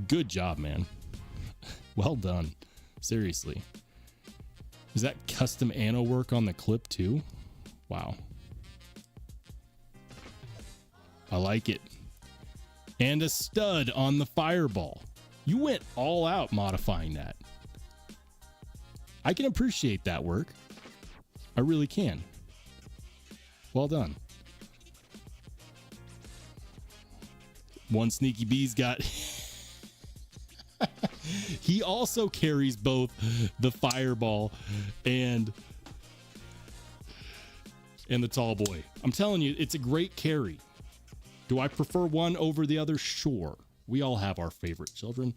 Good job, man. Well done. Seriously. Is that custom anno work on the clip too? Wow. I like it. And a stud on the Fireball. You went all out modifying that. I can appreciate that work. I really can. Well done. One Sneaky Bee's got... He also carries both the Fireball and the Tallboy. I'm telling you, it's a great carry. Do I prefer one over the other? Sure. We all have our favorite children.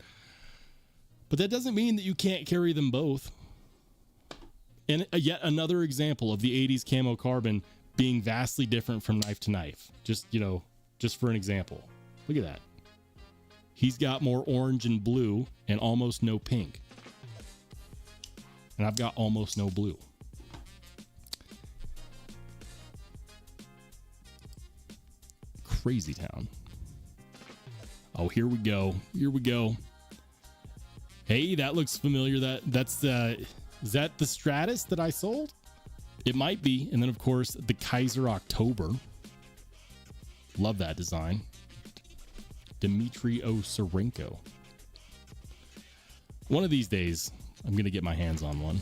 But that doesn't mean that you can't carry them both. And yet another example of the 80s camo carbon being vastly different from knife to knife. Just for an example. Look at that. He's got more orange and blue and almost no pink. And I've got almost no blue. Crazy town. Oh, here we go. Here we go. Hey, that looks familiar. That's is that the Stratus that I sold? It might be. And then, of course, the Kaiser October. Love that design. Dmitry Osarenko. One of these days, I'm going to get my hands on one.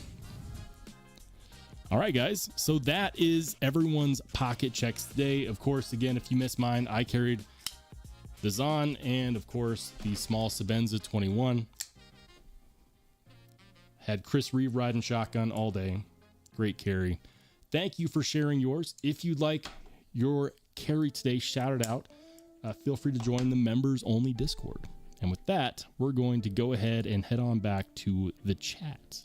All right, guys. So that is everyone's pocket checks today. Of course, again, if you missed mine, I carried the Zahn and, of course, the small Sebenza 21. Had Chris Reeve riding shotgun all day. Great carry. Thank you for sharing yours. If you'd like your carry today shouted out, feel free to join the members only Discord. And with that, we're going to go ahead and head on back to the chat.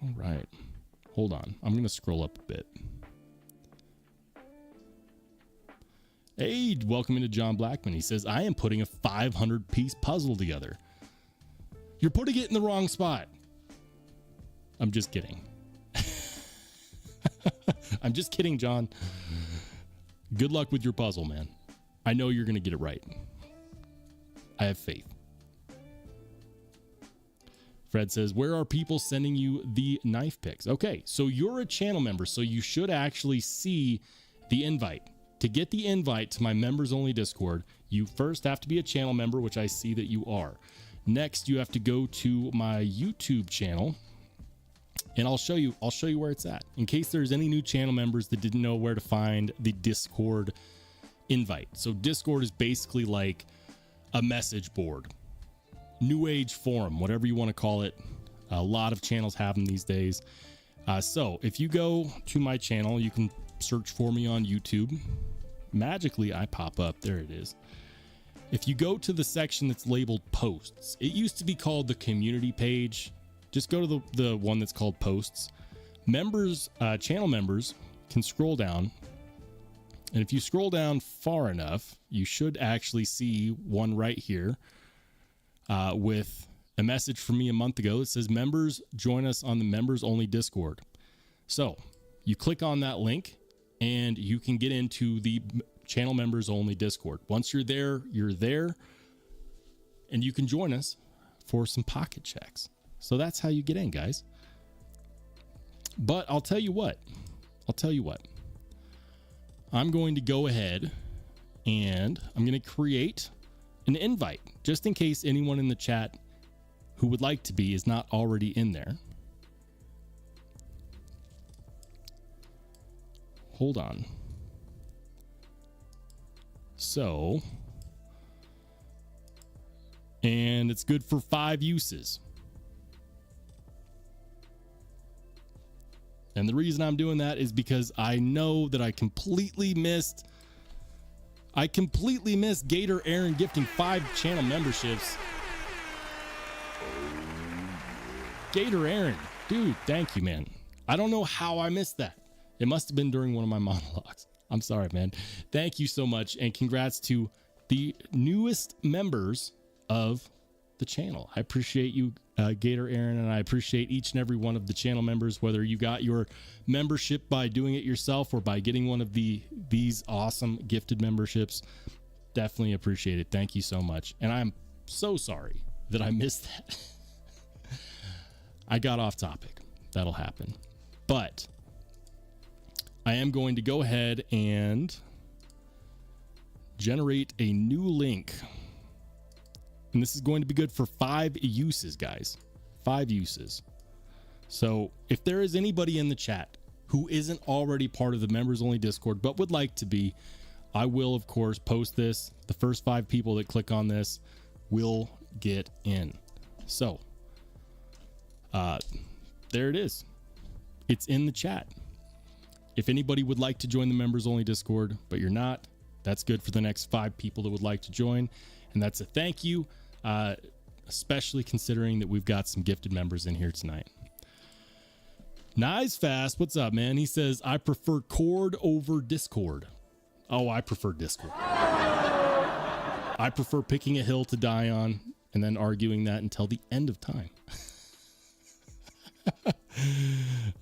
All right. Hold on. I'm going to scroll up a bit. Hey, welcome into John Blackman. He says, I am putting a 500-piece puzzle together. You're putting it in the wrong spot. I'm just kidding. I'm just kidding, John. Good luck with your puzzle, man. I know you're going to get it right. I have faith. Fred says, where are people sending you the knife pics? Okay, so you're a channel member, so you should actually see the invite. To get the invite to my members only Discord, you first have to be a channel member, which I see that you are. Next, you have to go to my YouTube channel, and I'll show you where it's at. In case there's any new channel members that didn't know where to find the Discord invite. So Discord is basically like a message board. New age forum, whatever you want to call it. A lot of channels have them these days. So if you go to my channel, you can search for me on YouTube. Magically, I pop up. There it is. If you go to the section that's labeled posts, it used to be called the community page. Just go to the one that's called posts. Members, channel members can scroll down. And if you scroll down far enough, you should actually see one right here. With a message from me a month ago. It says, members, join us on the members only Discord. So you click on that link and you can get into the channel members only Discord. Once you're there, and you can join us for some pocket checks. So that's how you get in, guys. But I'll tell you what, I'm going to go ahead and I'm going to create an invite just in case anyone in the chat who would like to be is not already in there. Hold on. So, and it's good for 5 uses. And the reason I'm doing that is because I know that I completely missed Gator Aaron gifting 5 channel memberships. Gator Aaron, dude, thank you, man. I don't know how I missed that. It must have been during one of my monologues. I'm sorry, man. Thank you so much. And congrats to the newest members of the channel. I appreciate you, Gator Aaron, and I appreciate each and every one of the channel members, whether you got your membership by doing it yourself or by getting one of these awesome gifted memberships. Definitely appreciate it. Thank you so much. And I'm so sorry that I missed that. I got off topic. That'll happen. But I am going to go ahead and generate a new link. And this is going to be good for 5 uses, guys. 5 uses. So if there is anybody in the chat who isn't already part of the members only Discord, but would like to be, I will, of course, post this. The first 5 people that click on this will get in. So there it is. It's in the chat. If anybody would like to join the members only Discord, but you're not, that's good for the next 5 people that would like to join. And that's a thank you, especially considering that we've got some gifted members in here tonight. Knives Fast, what's up, man? He says, I prefer Cord over Discord. Oh, I prefer Discord. I prefer picking a hill to die on and then arguing that until the end of time.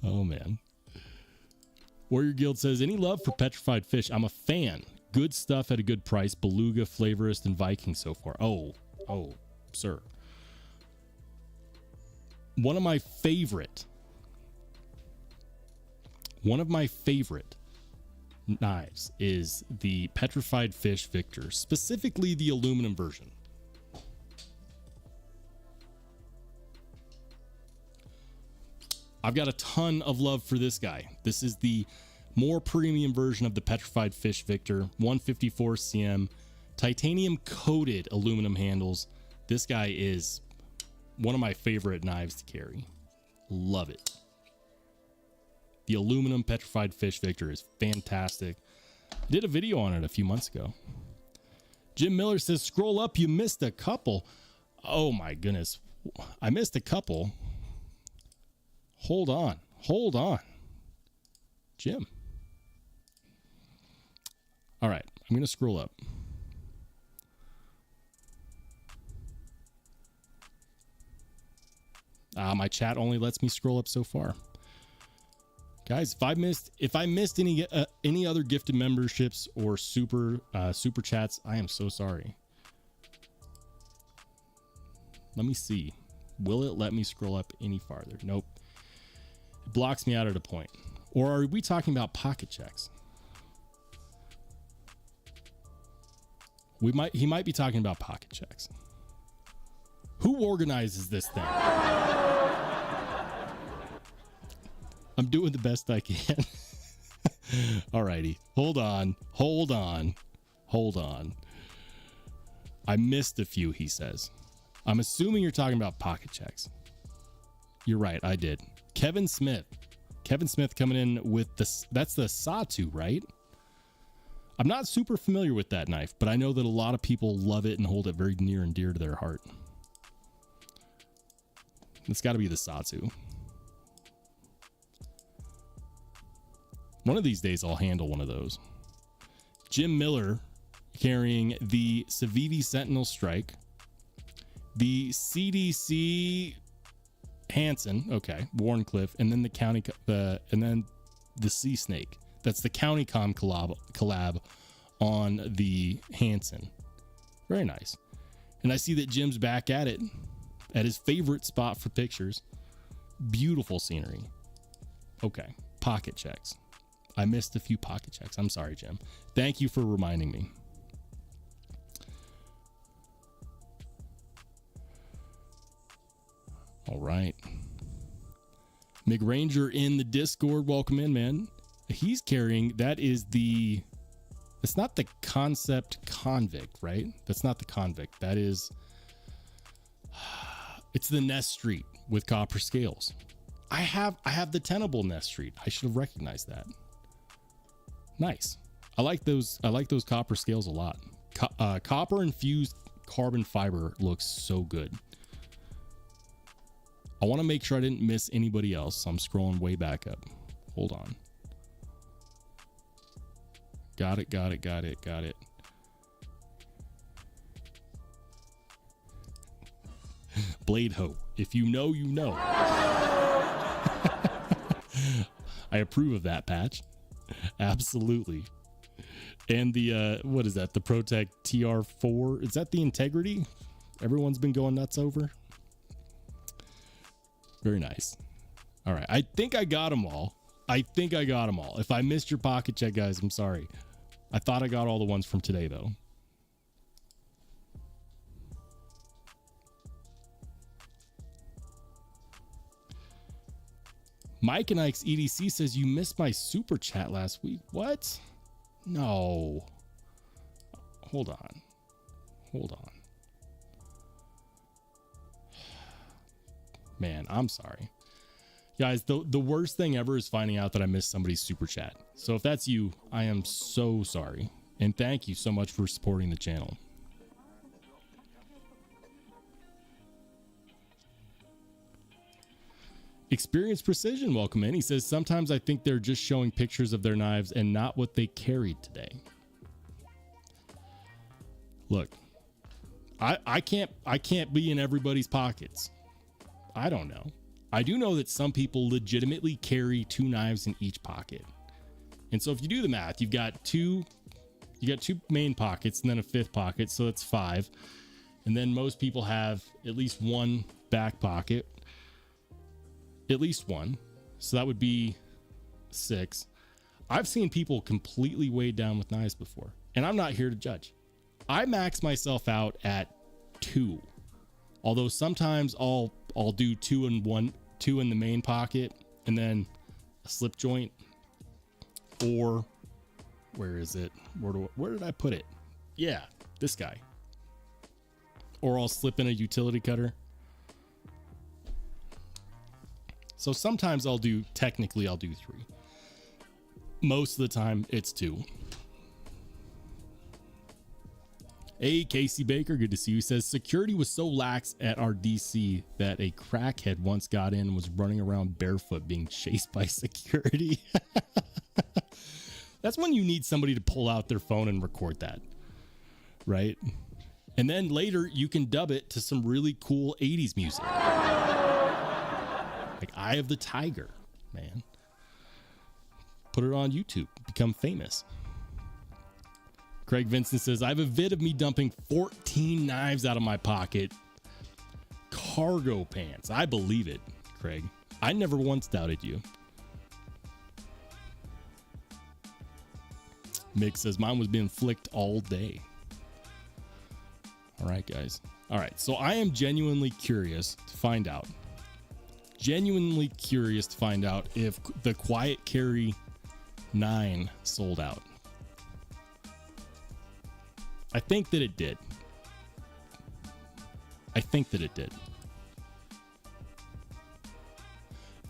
Oh, man. Warrior Guild says, any love for Petrified Fish? I'm a fan. Good stuff at a good price. Beluga, Flavorist, and Viking so far. Oh, sir. One of my favorite knives is the Petrified Fish Victor, specifically the aluminum version. I've got a ton of love for this guy. This is the more premium version of the Petrified Fish Victor, 154 cm, titanium coated aluminum handles. This guy is one of my favorite knives to carry. Love it. The aluminum Petrified Fish Victor is fantastic. I did a video on it a few months ago. Jim Miller says, scroll up, you missed a couple. Oh my goodness. I missed a couple. Hold on. Jim. All right, I'm going to scroll up. My chat only lets me scroll up so far. Guys, if I missed any other gifted memberships or super chats, I am so sorry. Let me see. Will it let me scroll up any farther? Nope. It blocks me out at a point. Or are we talking about pocket checks? He might be talking about pocket checks. Who organizes this thing? I'm doing the best I can. Alrighty. Hold on. I missed a few, he says. I'm assuming you're talking about pocket checks. You're right, I did. Kevin Smith coming in with this. That's the Sawtooth, right? I'm not super familiar with that knife, but I know that a lot of people love it and hold it very near and dear to their heart. It's got to be the Sawtooth. One of these days I'll handle one of those. Jim Miller carrying the Civivi Sentinel Strike, the CDC Hansen, okay, Warncliffe, and then the Sea Snake. That's the CountyCom collab on the Hansen. Very nice. And I see that Jim's back at it, at his favorite spot for pictures. Beautiful scenery. Okay, pocket checks. I missed a few pocket checks. I'm sorry, Jim. Thank you for reminding me. All right. McRanger in the Discord. Welcome in, man. He's carrying, it's not the Concept Convict, right? That's not the Convict. That is, it's the Nest Street with copper scales. I have the Tenable Nest Street. I should have recognized that. Nice. I like those copper scales a lot. Copper infused carbon fiber looks so good. I want to make sure I didn't miss anybody else, so I'm scrolling way back up. Hold on. Got it. Blade Hoe. If you know, you know. I approve of that, Patch. Absolutely. And the, what is that? The ProTech TR4. Is that the Integrity everyone's been going nuts over? Very nice. All right. I think I got them all. If I missed your pocket check, guys, I'm sorry. I thought I got all the ones from today, though. Mike and Ike's EDC says you missed my super chat last week. What? No. Hold on. Man, I'm sorry. Guys, the worst thing ever is finding out that I missed somebody's super chat. So if that's you, I am so sorry. And thank you so much for supporting the channel. Experience Precision, welcome in. He says, sometimes I think they're just showing pictures of their knives and not what they carried today. Look, I can't be in everybody's pockets. I don't know. I do know that some people legitimately carry 2 knives in each pocket. And so if you do the math, you got two main pockets and then a 5th pocket. So that's 5. And then most people have at least 1 back pocket. At least one. So that would be 6. I've seen people completely weighed down with knives before, and I'm not here to judge. I max myself out at 2. Although sometimes I'll do 2 in the main pocket and then a slip joint, or where is it? Where did I put it? Yeah, this guy. Or I'll slip in a utility cutter. So sometimes I'll do 3. Most of the time it's 2. Hey, Casey Baker, good to see you. Says security was so lax at our DC that a crackhead once got in and was running around barefoot being chased by security. That's when you need somebody to pull out their phone and record that, right? And then later you can dub it to some really cool 80s music. Like Eye of the Tiger, man. Put it on YouTube, become famous. Craig Vincent says, I have a vid of me dumping 14 knives out of my pocket. Cargo pants. I believe it, Craig. I never once doubted you. Mick says, mine was being flicked all day. All right, guys. All right, so I am genuinely curious to find out. If the Quiet Carry 9 sold out. I think that it did.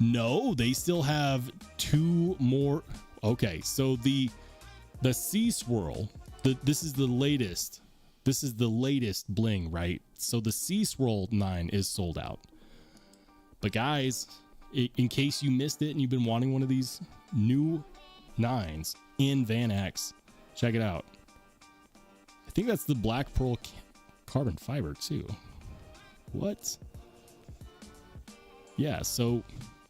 No, they still have 2 more. Okay, so the Sea Swirl, this is the latest bling, right? So the Sea Swirl 9 is sold out. But guys, in case you missed it and you've been wanting one of these new 9s in Van X, check it out. I think that's the Black Pearl carbon fiber too. What? Yeah, so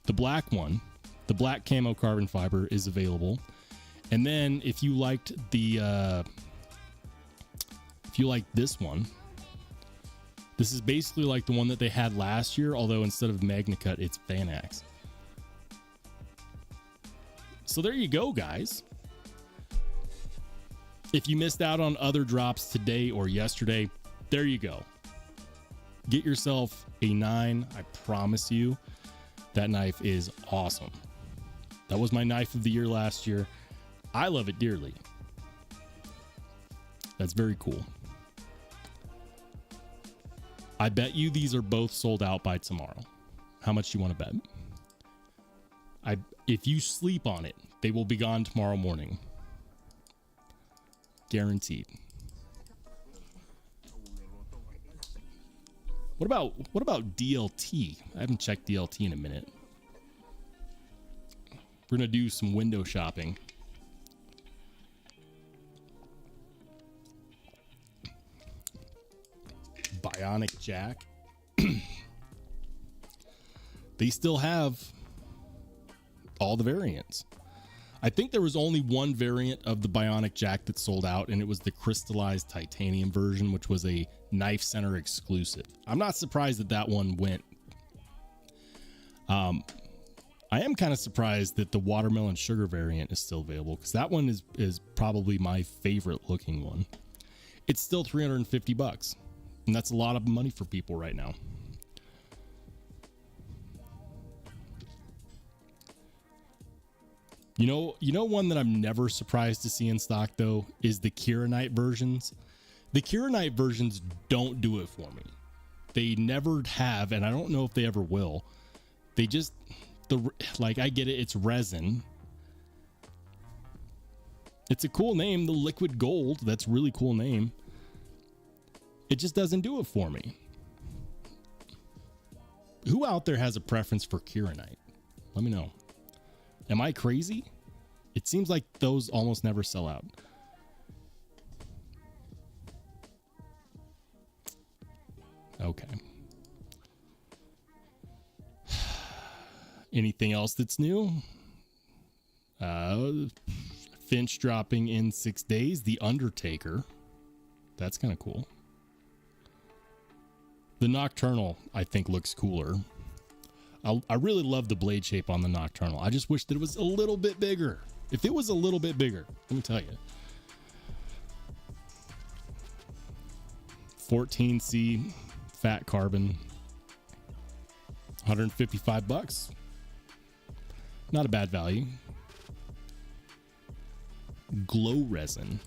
the black one, the black camo carbon fiber is available. And then if you liked this one, this is basically like the one that they had last year, although instead of MagnaCut, it's Vanax. So there you go, guys. If you missed out on other drops today or yesterday, there you go. Get yourself a 9. I promise you, that knife is awesome. That was my knife of the year last year. I love it dearly. That's very cool. I bet you these are both sold out by tomorrow. How much do you want to bet? If you sleep on it, they will be gone tomorrow morning. Guaranteed. What about DLT? I haven't checked DLT in a minute. We're gonna do some window shopping. Bionic Jack. They still have all the variants. I think there was only one variant of the Bionic Jack that sold out, and it was the crystallized titanium version, which was a Knife Center exclusive. I'm not surprised that that one went. I am kind of surprised that the watermelon sugar variant is still available, because that one is probably my favorite looking one. It's still $350, and that's a lot of money for people right now. You know one that I'm never surprised to see in stock though is the Kieranite versions. The Kieranite versions don't do it for me. They never have, and I don't know if they ever will. They just I get it, it's resin. It's a cool name, the Liquid Gold. That's a really cool name. It just doesn't do it for me. Who out there has a preference for Kieranite? Let me know. Am I crazy? It seems like those almost never sell out. Okay. Anything else that's new? Finch dropping in 6 days. The Undertaker. That's kind of cool. The Nocturnal, I think, looks cooler. I really love the blade shape on the Nocturnal. I just wish that it was a little bit bigger. If it was a little bit bigger, let me tell you. 14C fat carbon, $155. Not a bad value. Glow resin,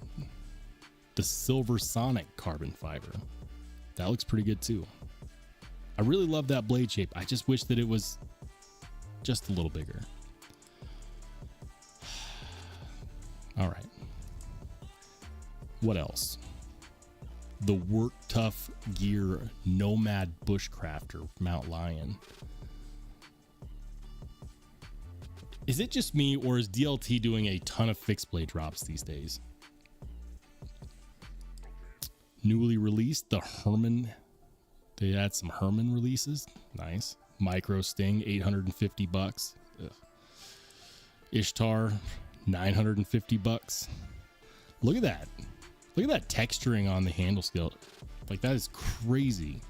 the Silver Sonic carbon fiber. That looks pretty good too. I really love that blade shape. I just wish that it was just a little bigger. All right. What else? The Work Tough Gear Nomad Bushcrafter Mount Lion. Is it just me, or is DLT doing a ton of fixed blade drops these days? Newly released, the Herman. They had some Herman releases. Nice. Micro Sting, $850. Ugh. Ishtar, $950. Look at that. Look at that texturing on the handle skill. Like, that is crazy.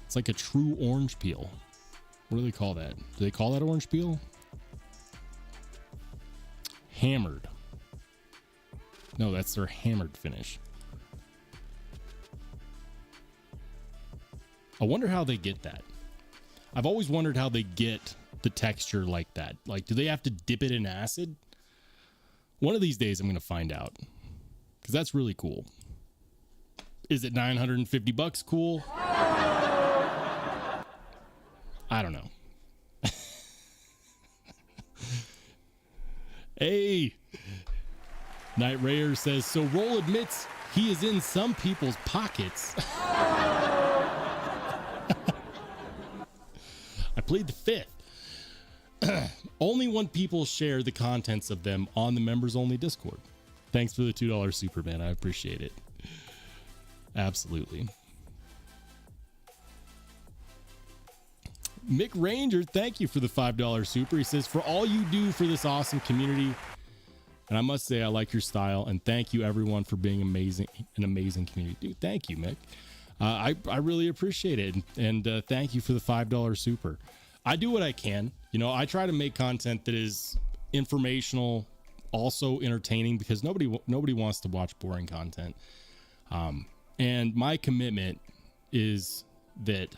It's like a true orange peel. What do they call that? Do they call that orange peel? Hammered. No, that's their hammered finish. I wonder how they get that. I've always wondered how they get the texture like that. Like, do they have to dip it in acid? One of these days I'm going to find out, because that's really cool. Is it $950 cool? I don't know. Hey, Night Rayer says, so Roll admits he is in some people's pockets. I plead the fifth. Only when people share the contents of them on the members only Discord. Thanks for the $2 Superman. I appreciate it. Absolutely. Mick Ranger, thank you for the $5 super. He says, for all you do for this awesome community. And I must say, I like your style, and thank you everyone for being amazing, an amazing community. Dude, thank you, Mick. I really appreciate it. And thank you for the $5 super. I do what I can. You know, I try to make content that is informational, also entertaining, because nobody wants to watch boring content. And my commitment is that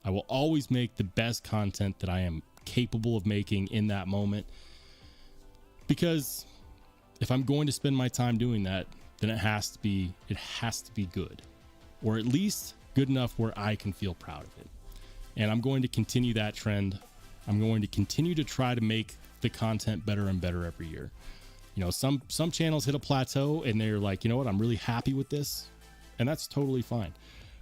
I will always make the best content that I am capable of making in that moment. Because if I'm going to spend my time doing that, then it has to be good, or at least good enough where I can feel proud of it. And I'm going to continue that trend. I'm going to continue to try to make the content better and better every year. You know, some channels hit a plateau and they're like, you know what, I'm really happy with this. And that's totally fine.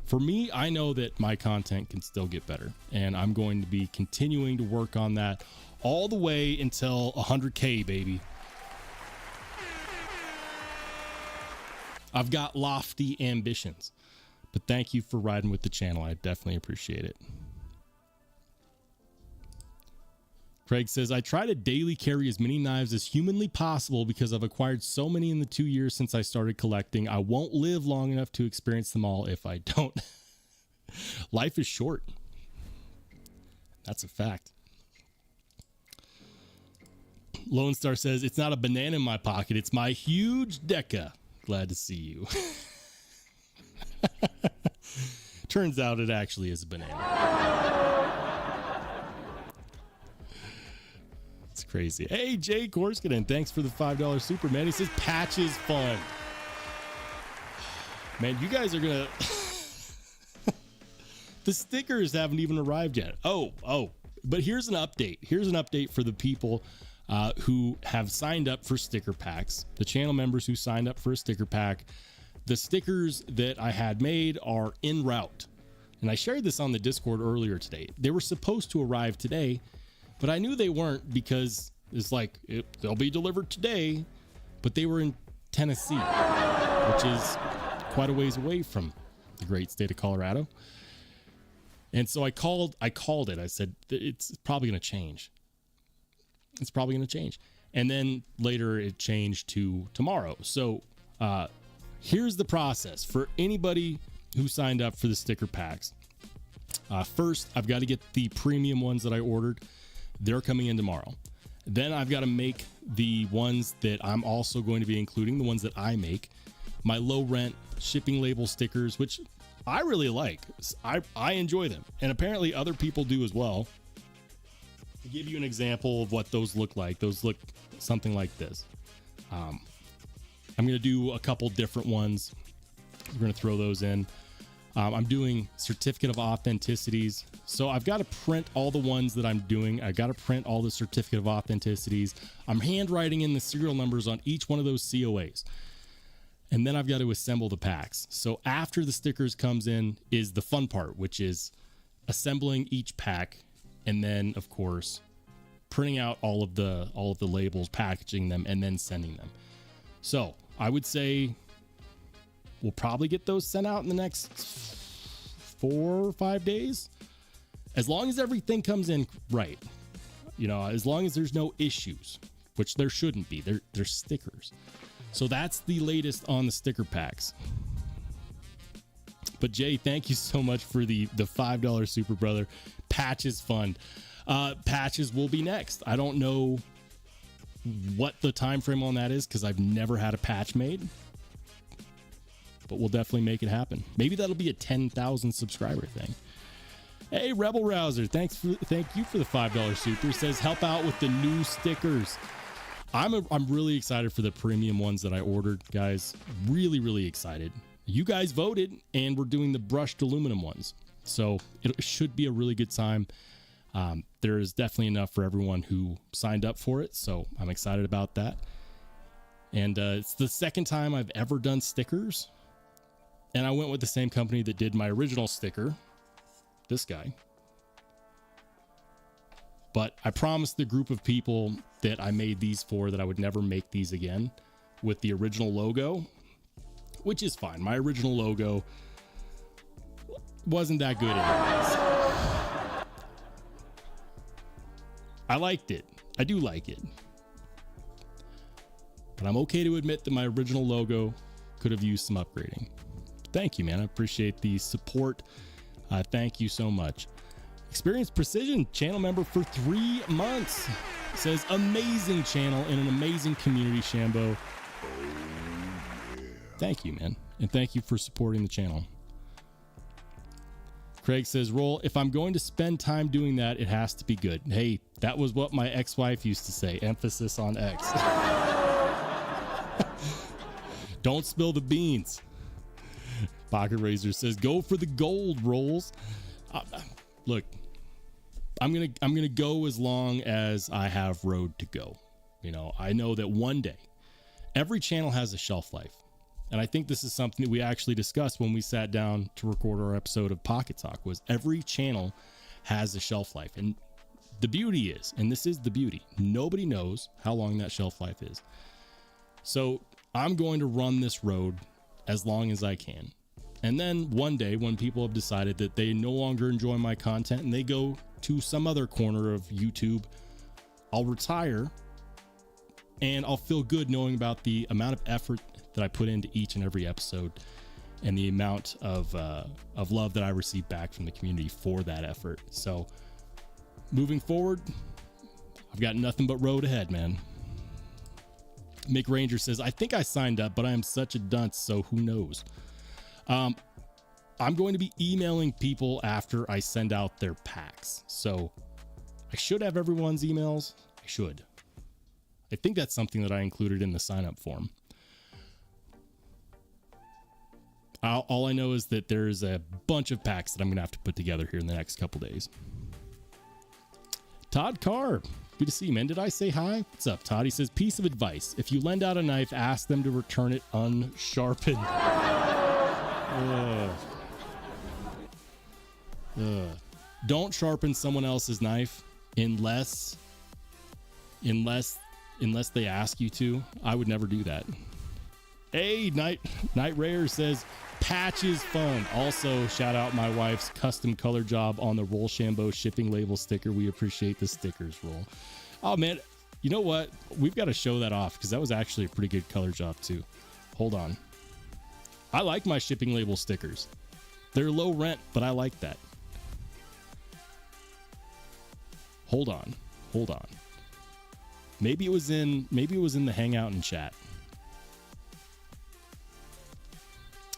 For me, I know that my content can still get better, and I'm going to be continuing to work on that all the way until 100K, baby. I've got lofty ambitions, but thank you for riding with the channel. I definitely appreciate it. Craig says, I try to daily carry as many knives as humanly possible because I've acquired so many in the 2 years since I started collecting. I won't live long enough to experience them all if I don't. Life is short. That's a fact. Lone Star says, it's not a banana in my pocket. It's my huge Deca. Glad to see you. Turns out it actually is a banana. It's crazy. Hey, Jay Korskinen, thanks for the $5 super, man. He says patch is fun. Man, you guys are gonna the stickers haven't even arrived yet. Oh, but here's an update. Here's an update for the people who have signed up for sticker packs. The channel members who signed up for a sticker pack. The stickers that I had made are en route. And I shared this on the Discord earlier today. They were supposed to arrive today, but I knew they weren't because it's like, they'll be delivered today, but they were in Tennessee, which is quite a ways away from the great state of Colorado. And so I called it. I said, it's probably going to change. It's probably going to change. And then later it changed to tomorrow. So here's the process for anybody who signed up for the sticker packs. First, I've got to get the premium ones that I ordered. They're coming in tomorrow. Then I've got to make the ones that I'm also going to be including, the ones that I make. My low rent shipping label stickers, which I really like. I enjoy them. And apparently other people do as well. To give you an example of what those look like, those look something like this. I'm going to do a couple different ones. We're going to throw those in. I'm doing certificate of authenticities. So I've got to print all the ones that I'm doing. I got to print all the certificate of authenticities. I'm handwriting in the serial numbers on each one of those COAs. And then I've got to assemble the packs. So after the stickers comes in is the fun part, which is assembling each pack. And then of course, printing out all of the labels, packaging them, and then sending them. So I would say we'll probably get those sent out in the next 4 or 5 days. As long as everything comes in right. You know, as long as there's no issues, which there shouldn't be. They're stickers. So that's the latest on the sticker packs. But Jay, thank you so much for the $5 super brother. Patches fund. Patches will be next. I don't know what the time frame on that is because I've never had a patch made. But we'll definitely make it happen. Maybe that'll be a 10,000 subscriber thing. Hey, Rebel Rouser, thank you for the $5 super. He says help out with the new stickers. I'm really excited for the premium ones that I ordered, guys. Really excited. You guys voted, and we're doing the brushed aluminum ones, so it should be a really good time. There is definitely enough for everyone who signed up for it, so I'm excited about that. And it's the second time I've ever done stickers. And I went with the same company that did my original sticker, this guy. But I promised the group of people that I made these for that I would never make these again with the original logo, which is fine. My original logo wasn't that good anyways. I liked it. I do like it. But I'm okay to admit that my original logo could have used some upgrading. Thank you, man. I appreciate the support. Thank you so much. Experienced Precision channel member for 3 months. Says amazing channel and an amazing community, Shambo. Thank you, man. And thank you for supporting the channel. Craig says, Roll, if I'm going to spend time doing that, it has to be good. Hey, that was what my ex-wife used to say. Emphasis on X. Don't spill the beans. Pocket Razor says, go for the gold, Rolls. Look, I'm gonna go as long as I have road to go. You know, I know that one day every channel has a shelf life. And I think this is something that we actually discussed when we sat down to record our episode of Pocket Talk, was every channel has a shelf life. And the beauty is, and this is the beauty, nobody knows how long that shelf life is. So I'm going to run this road as long as I can. And then one day when people have decided that they no longer enjoy my content and they go to some other corner of YouTube, I'll retire and I'll feel good knowing about the amount of effort that I put into each and every episode and the amount of love that I receive back from the community for that effort. So moving forward, I've got nothing but road ahead, man. Mick Ranger says, I think I signed up, but I am such a dunce, so who knows? I'm going to be emailing people after I send out their packs. So I should have everyone's emails. I should. I think that's something that I included in the sign up form. All I know is that there's a bunch of packs that I'm going to have to put together here in the next couple days. Todd Carr, good to see you, man. Did I say hi? What's up, Todd? He says, piece of advice. If you lend out a knife, ask them to return it unsharpened. Don't sharpen someone else's knife unless they ask you to. I would never do that. Hey, Night Rayer says, patches fun. Also, shout out my wife's custom color job on the Rollshambo shipping label sticker. We appreciate the stickers, Roll. Oh, man. You know what? We've got to show that off because that was actually a pretty good color job, too. Hold on. I like my shipping label stickers. They're low rent, but I like that. Hold on. Maybe it was in the Hangout and chat.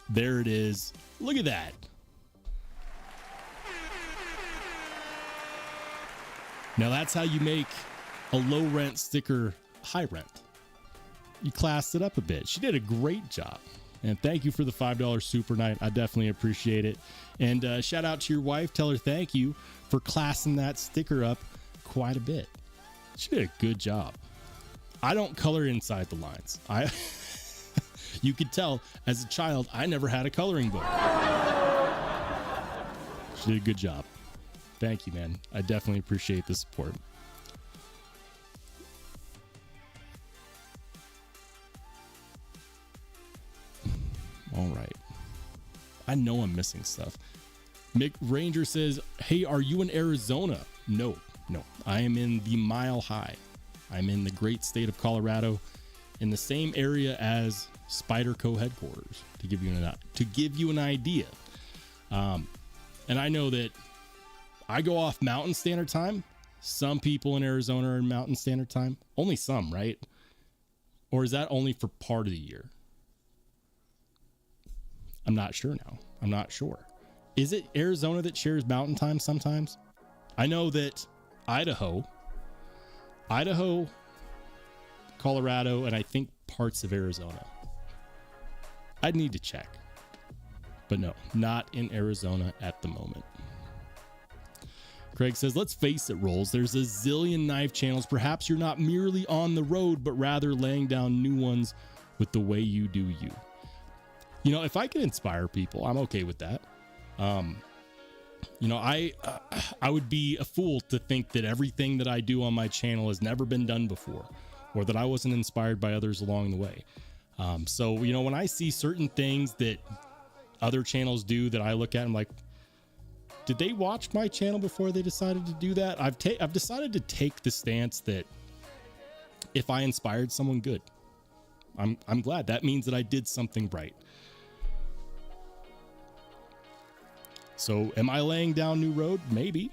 There it is. Look at that. Now that's how you make a low rent sticker high rent. You classed it up a bit. She did a great job. And thank you for the $5 super night. I definitely appreciate it. And shout out to your wife. Tell her thank you for classing that sticker up quite a bit. She did a good job. I don't color inside the lines. You could tell as a child, I never had a coloring book. She did a good job. Thank you, man. I definitely appreciate the support. All right. I know I'm missing stuff. Mick Ranger says, hey, are you in Arizona? No. I am in the Mile High. I'm in the great state of Colorado, in the same area as Spyderco headquarters, to give you an idea. And I know that I go off Mountain Standard Time. Some people in Arizona are in Mountain Standard Time. Only some, right? Or is that only for part of the year? I'm not sure now. I'm not sure. Is it Arizona that shares Mountain Time sometimes? I know that Idaho, Colorado, and I think parts of Arizona. I'd need to check. But no, not in Arizona at the moment. Craig says, let's face it, Rolls. There's a zillion knife channels. Perhaps you're not merely on the road, but rather laying down new ones with the way you do you. You know, if I can inspire people, I'm okay with that. You know, I would be a fool to think that everything that I do on my channel has never been done before, or that I wasn't inspired by others along the way. So, you know, when I see certain things that other channels do that I look at, I'm like, did they watch my channel before they decided to do that? I've decided to take the stance that if I inspired someone, good. I'm glad. That means that I did something right. So am I laying down new road? Maybe,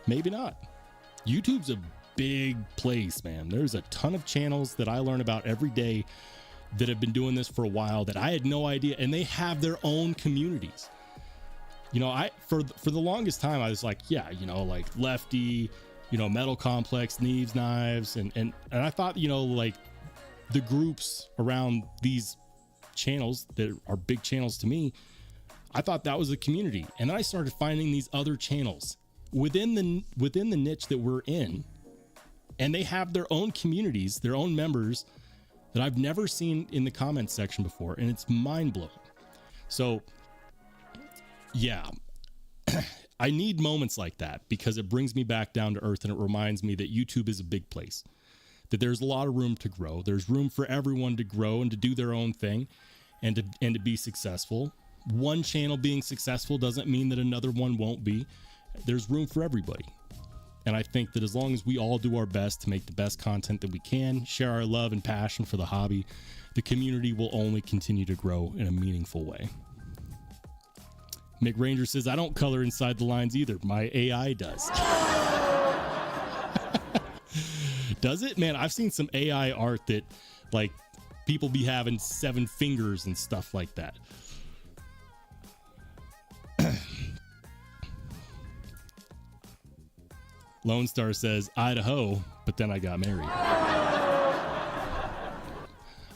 maybe not. YouTube's a big place, man. There's a ton of channels that I learn about every day that have been doing this for a while that I had no idea, and they have their own communities. You know, for the longest time, I was like, yeah, you know, like Lefty, you know, Metal Complex, Neves Knives, and I thought, you know, like the groups around these channels that are big channels to me, I thought that was a community. And then I started finding these other channels within the niche that we're in, and they have their own communities, their own members that I've never seen in the comments section before, and it's mind-blowing. So yeah, I need moments like that because it brings me back down to earth, and it reminds me that YouTube is a big place, that there's a lot of room to grow. There's room for everyone to grow and to do their own thing and to be successful. One channel being successful doesn't mean that another one won't be. There's room for everybody. And I think that as long as we all do our best to make the best content that we can, share our love and passion for the hobby, the community will only continue to grow in a meaningful way. Mick Ranger says, I don't color inside the lines either. My AI does. Does it? Man, I've seen some AI art that, like, people be having 7 fingers and stuff like that. Lone Star says, Idaho, but then I got married.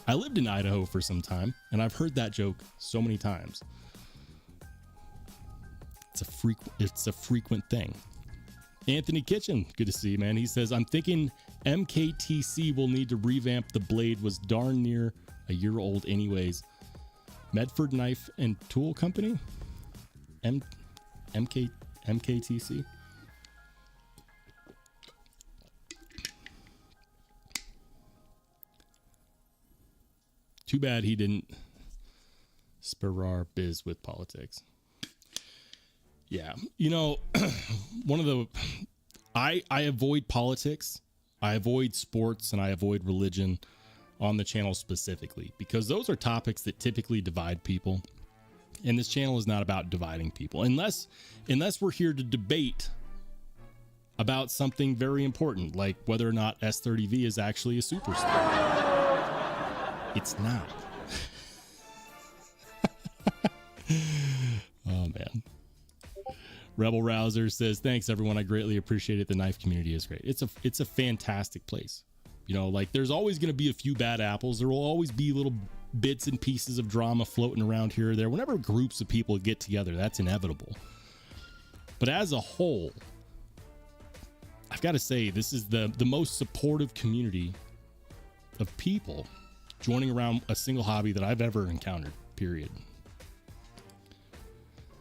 I lived in Idaho for some time, and I've heard that joke so many times. It's a frequent thing. Anthony Kitchen, good to see you, man. He says, I'm thinking MKTC will need to revamp. The blade was darn near a year old anyways. Medford Knife and Tool Company? MKTC? Too bad he didn't spur our biz with politics. Yeah, you know, I avoid politics, I avoid sports, and I avoid religion on the channel specifically because those are topics that typically divide people, and this channel is not about dividing people unless we're here to debate about something very important, like whether or not S30V is actually a superstar. It's not. Oh man. Rebel Rouser says, thanks everyone, I greatly appreciate it. The knife community is great. It's a fantastic place. You know, like there's always going to be a few bad apples. There will always be little bits and pieces of drama floating around here or there. Whenever groups of people get together, that's inevitable. But as a whole, I've got to say, this is the most supportive community of people joining around a single hobby that I've ever encountered, period.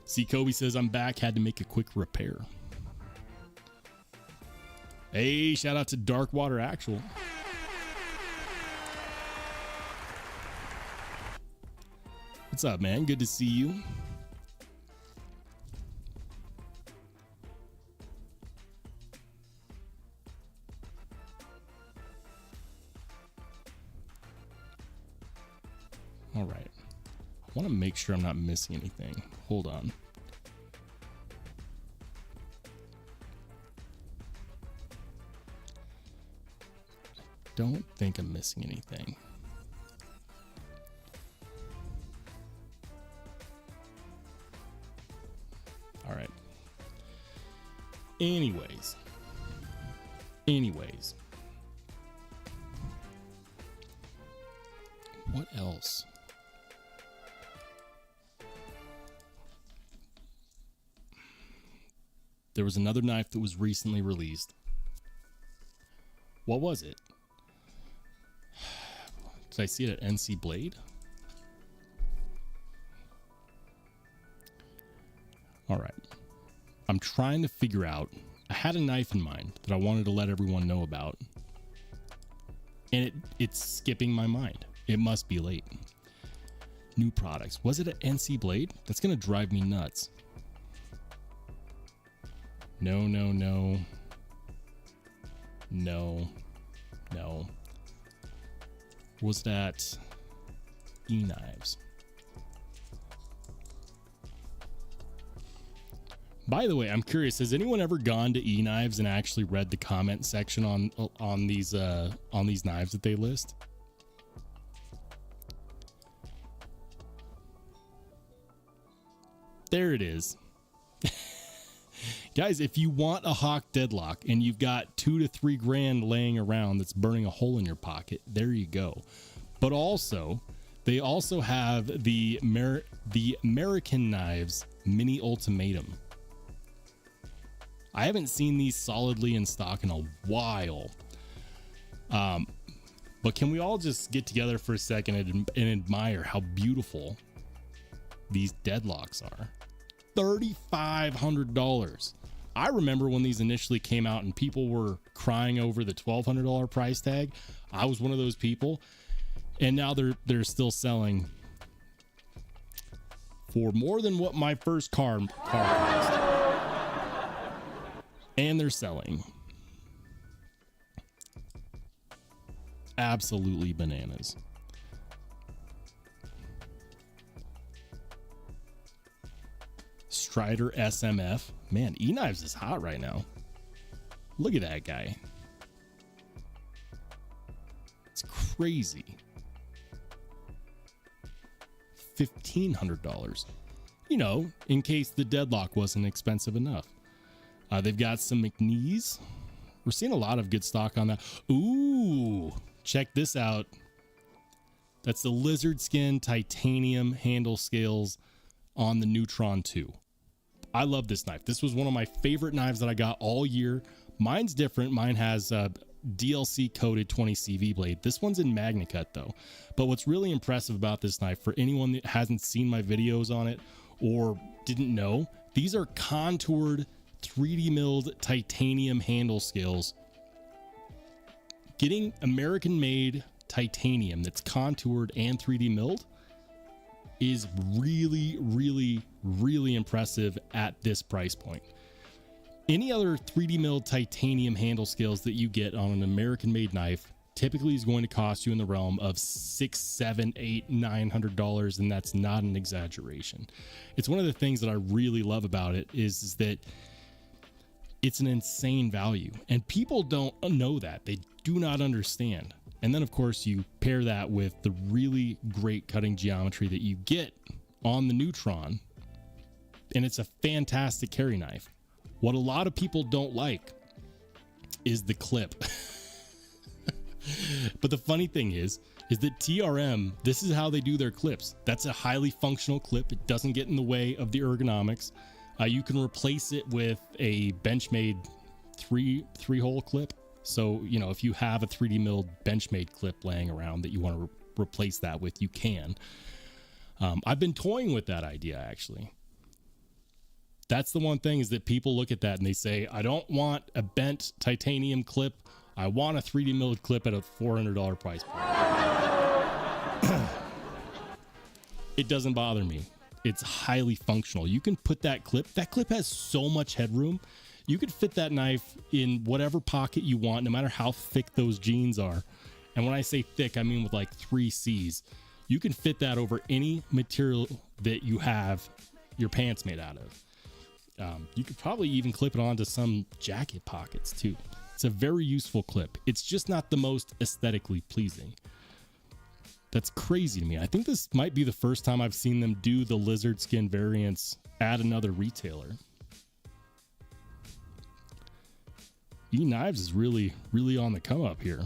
See, Kobe says, I'm back, had to make a quick repair. Hey, shout out to Darkwater Actual. What's up, man? Good to see you. All right. I want to make sure I'm not missing anything. Hold on. Don't think I'm missing anything. All right. Anyways. What else? There was another knife that was recently released. What was it? Did I see it at NC Blade? All right. I'm trying to figure out. I had a knife in mind that I wanted to let everyone know about. And it's skipping my mind. It must be late. New products. Was it at NC Blade? That's going to drive me nuts. No. Was that E-Knives? By the way, I'm curious, has anyone ever gone to E-Knives and actually read the comment section on these knives that they list? There it is. Guys, if you want a Hawk deadlock and you've got $2 to $3 grand laying around that's burning a hole in your pocket, there you go. But also, they also have the American Knives Mini Ultimatum. I haven't seen these solidly in stock in a while. But can we all just get together for a second and admire how beautiful these deadlocks are? $3,500. I remember when these initially came out and people were crying over the $1,200 price tag. I was one of those people, and now they're still selling for more than what my first car cost. And they're selling. Absolutely bananas. Strider SMF. Man, E-Knives is hot right now. Look at that guy. It's crazy. $1,500. You know, in case the deadlock wasn't expensive enough. They've got some McNees. We're seeing a lot of good stock on that. Ooh, check this out. That's the lizard skin titanium handle scales on the Neutron 2. I love this knife. This was one of my favorite knives that I got all year. Mine's different. Mine has a DLC coated 20 CV blade. This one's in MagnaCut though. But what's really impressive about this knife, for anyone that hasn't seen my videos on it or didn't know, these are contoured 3D milled titanium handle scales. Getting American made titanium that's contoured and 3D milled is really, really, really impressive at this price point. Any other 3D milled titanium handle scales that you get on an American made knife typically is going to cost you in the realm of $600, $700, $800, $900, and that's not an exaggeration. It's one of the things that I really love about it is that It's an insane value, and people don't know that. They do not understand. And then, of course, you pair that with the really great cutting geometry that you get on the Neutron, and it's a fantastic carry knife. What a lot of people don't like is the clip. But the funny thing is that TRM, this is how they do their clips. That's a highly functional clip. It doesn't get in the way of the ergonomics. You can replace it with a benchmade three-hole clip. So, you know, if you have a 3D milled benchmade clip laying around that you want to replace that with, you can. I've been toying with that idea, actually. That's the one thing, is that people look at that and they say, I don't want a bent titanium clip. I want a 3D milled clip at a $400 price point. It doesn't bother me. It's highly functional. You can put that clip has so much headroom. You could fit that knife in whatever pocket you want, no matter how thick those jeans are. And when I say thick, I mean with like 3 C's. You can fit that over any material that you have your pants made out of. You could probably even clip it onto some jacket pockets too. It's a very useful clip. It's just not the most aesthetically pleasing. That's crazy to me. I think this might be the first time I've seen them do the lizard skin variants at another retailer. E-Knives is really on the come up here.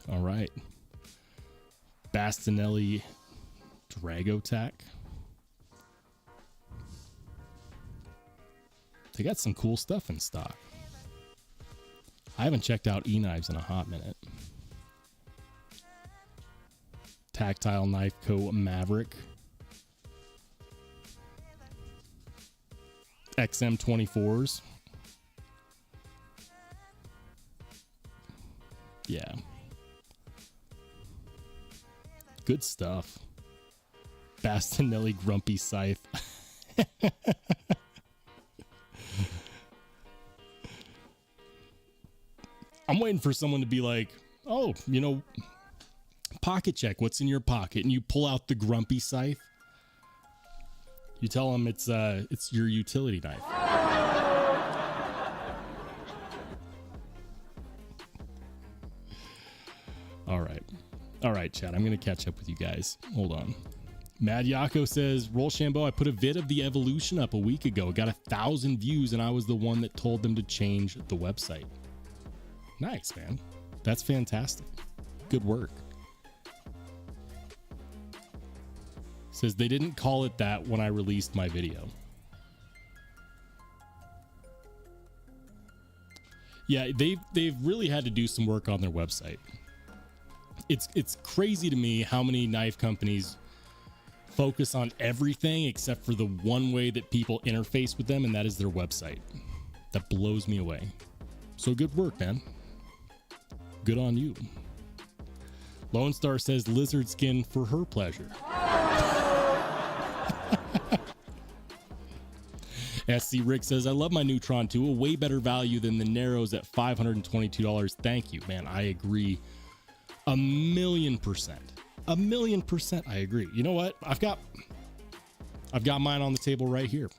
All right. Bastinelli Dragotech. They got some cool stuff in stock. I haven't checked out E-Knives in a hot minute. Tactile Knife Co. Maverick. XM24s. Yeah. Good stuff. Bastinelli Grumpy Scythe. I'm waiting for someone to be like, oh, you know, pocket check, what's in your pocket? And you pull out the Grumpy Scythe. You tell them it's your utility knife. All right, chat. I'm going to catch up with you guys. Hold on. Mad Yako says, Rollshambo, I put a vid of the evolution up a week ago. Got 1,000 views, and I was the one that told them to change the website. Nice, man. That's fantastic. Good work. Says they didn't call it that when I released my video. Yeah, they've really had to do some work on their website. It's crazy to me how many knife companies focus on everything except for the one way that people interface with them, and that is their website. That blows me away. So good work, man. Good on you. Lone Star says lizard skin for her pleasure. SC Rick says, I love my Neutron 2, a way better value than the Narrows at $522. Thank you, man. I agree 1,000,000%. 1,000,000% I agree. You know what? I've got mine on the table right here.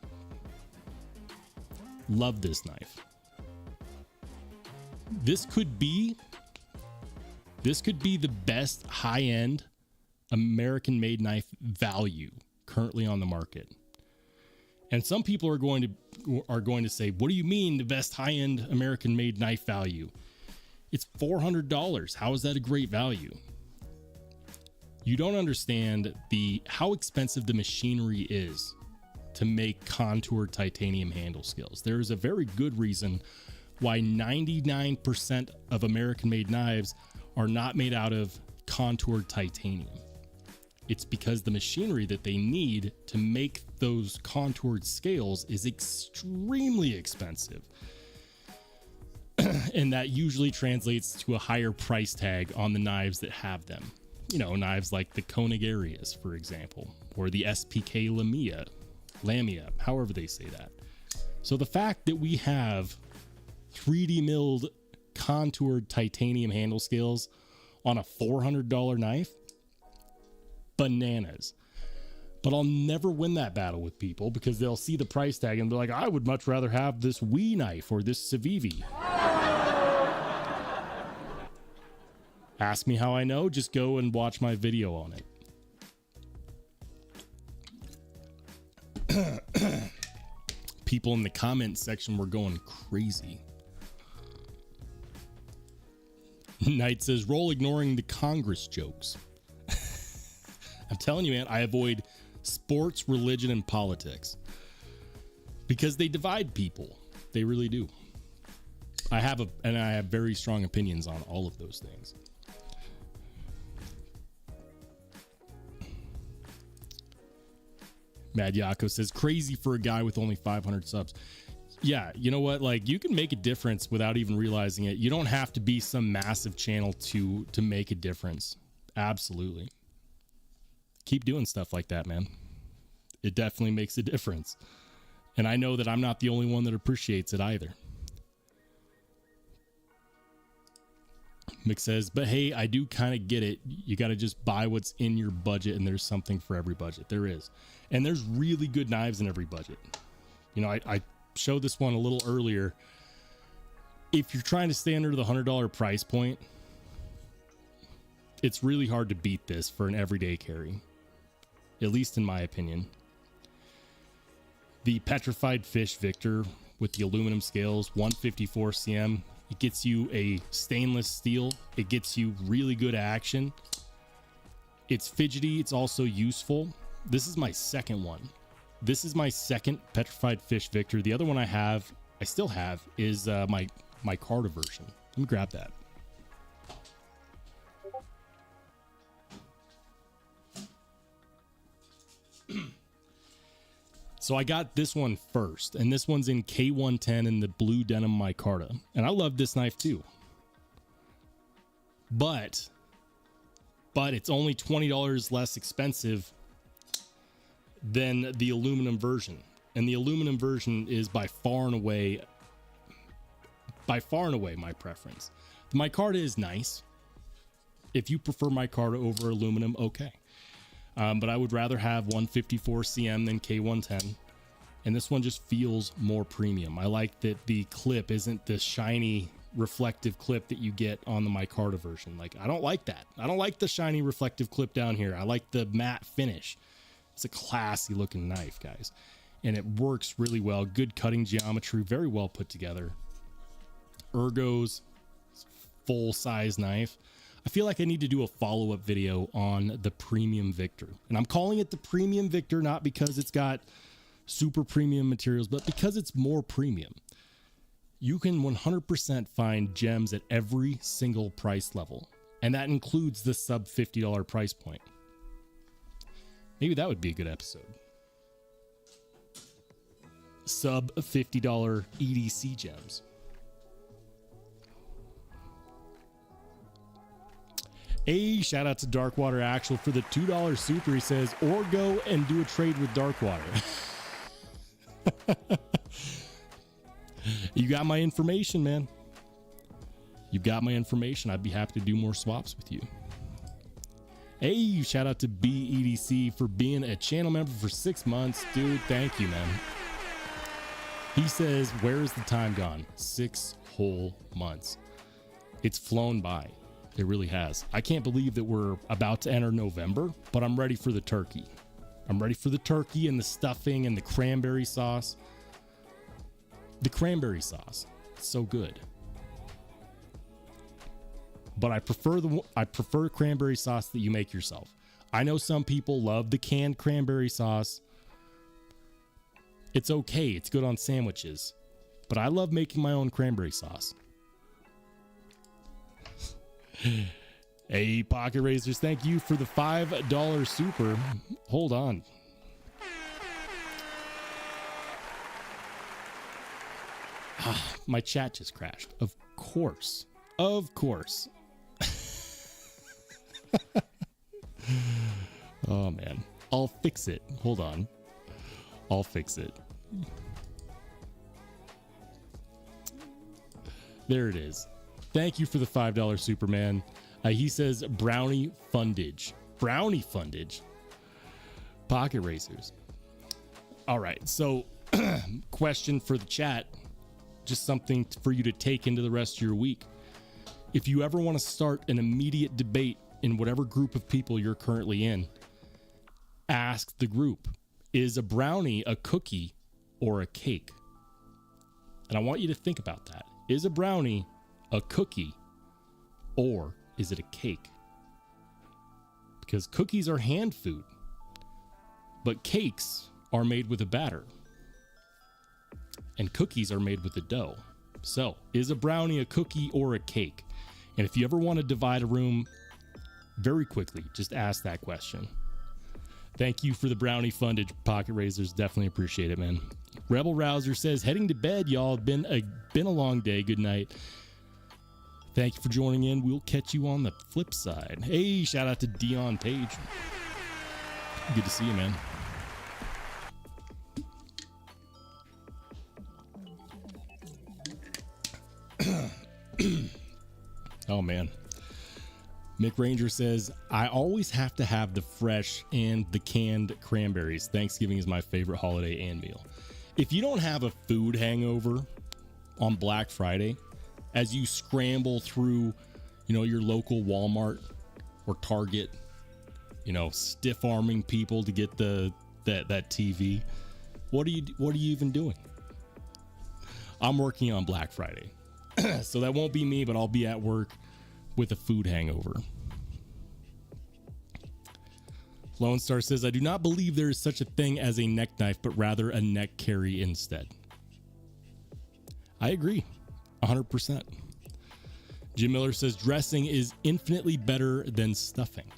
Love this knife. This could be the best high-end American-made knife value currently on the market. And some people are going to say, what do you mean the best high-end American-made knife value? It's $400. How is that a great value? You don't understand how expensive the machinery is to make contoured titanium handle skills. There is a very good reason why 99% of American-made knives are not made out of contoured titanium. It's because the machinery that they need to make those contoured scales is extremely expensive. And that usually translates to a higher price tag on the knives that have them. You know, knives like the Koenig Arias, for example, or the SPK Lamia, however they say that. So the fact that we have 3D milled contoured titanium handle scales on a $400 knife, bananas. But I'll never win that battle with people because they'll see the price tag and they're like, I would much rather have this Wii knife or this civivi. Ask me how I know, just go and watch my video on it. People in the comment section were going crazy. Knight says, roll ignoring the Congress jokes. I'm telling you, man, I avoid sports, religion, and politics because they divide people. They really do. I have very strong opinions on all of those things. Mad Yako says, crazy for a guy with only 500 subs. Yeah, you know what? Like, you can make a difference without even realizing it. You don't have to be some massive channel to make a difference. Absolutely. Keep doing stuff like that, man. It definitely makes a difference. And I know that I'm not the only one that appreciates it either. Mick says, but hey, I do kind of get it. You got to just buy what's in your budget, and there's something for every budget. There is. And there's really good knives in every budget. You know, I showed this one a little earlier. If you're trying to stay under the $100 price point, it's really hard to beat this for an everyday carry. At least in my opinion. The Petrified Fish Victor with the aluminum scales, 154 cm. It gets you a stainless steel. It gets you really good action. It's fidgety. It's also useful. This is my second one. This is my second Petrified Fish Victor. The other one I still have, is my Carta version. Let me grab that. So I got this one first, and this one's in K110 in the blue denim micarta, and I love this knife too. But it's only $20 less expensive than the aluminum version, and the aluminum version is by far and away my preference. The micarta is nice. If you prefer micarta over aluminum, okay. But I would rather have 154 cm than K110. And this one just feels more premium. I like that the clip isn't the shiny reflective clip that you get on the micarta version. Like, I don't like that. I don't like the shiny reflective clip down here. I like the matte finish. It's a classy looking knife, guys. And it works really well. Good cutting geometry, very well put together. Ergos, full size knife. I feel like I need to do a follow-up video on the Premium Victor. And I'm calling it the Premium Victor not because it's got super premium materials, but because it's more premium. You can 100% find gems at every single price level. And that includes the sub $50 price point. Maybe that would be a good episode. Sub $50 EDC gems. Hey, shout out to Darkwater Actual for the $2 super. He says, or go and do a trade with Darkwater. You got my information, man. You got my information. I'd be happy to do more swaps with you. Hey, shout out to BEDC for being a channel member for 6 months. Dude, thank you, man. He says, where is the time gone? 6 whole months. It's flown by. It really has. I can't believe that we're about to enter November, but I'm ready for the turkey. I'm ready for the turkey and the stuffing and the cranberry sauce. The cranberry sauce, it's so good. But I prefer cranberry sauce that you make yourself. I know some people love the canned cranberry sauce. It's okay. It's good on sandwiches. But I love making my own cranberry sauce. Hey, Pocket Razors, thank you for the $5 super. Hold on. My chat just crashed. Of course. Of course. Oh, man. I'll fix it. Hold on. I'll fix it. There it is. Thank you for the $5 Superman. He says brownie fundage. Brownie fundage. Pocket racers. All right, so question for the chat, just something for you to take into the rest of your week. If you ever want to start an immediate debate in whatever group of people you're currently in, ask the group, is a brownie a cookie or a cake? And I want you to think about that. Is a brownie a cookie or is it a cake? Because cookies are hand food, but cakes are made with a batter and cookies are made with a dough. So is a brownie a cookie or a cake? And if you ever want to divide a room very quickly, just ask that question. Thank you for the brownie fundage, Pocket Razors. Definitely appreciate it, man. Rebel Rouser says, heading to bed, y'all. Been a long day. Good night. Thank you for joining in. We'll catch you on the flip side. Hey, shout out to Dion Page. Good to see you, man. Oh, man. Mick Ranger says, I always have to have the fresh and the canned cranberries. Thanksgiving is my favorite holiday and meal. If you don't have a food hangover on Black Friday, as you scramble through, your local Walmart or Target, stiff arming people to get that TV, what are you even doing? I'm working on Black Friday. So that won't be me, but I'll be at work with a food hangover. Lone Star says, I do not believe there is such a thing as a neck knife, but rather a neck carry instead. I agree 100%. Jim Miller says, dressing is infinitely better than stuffing.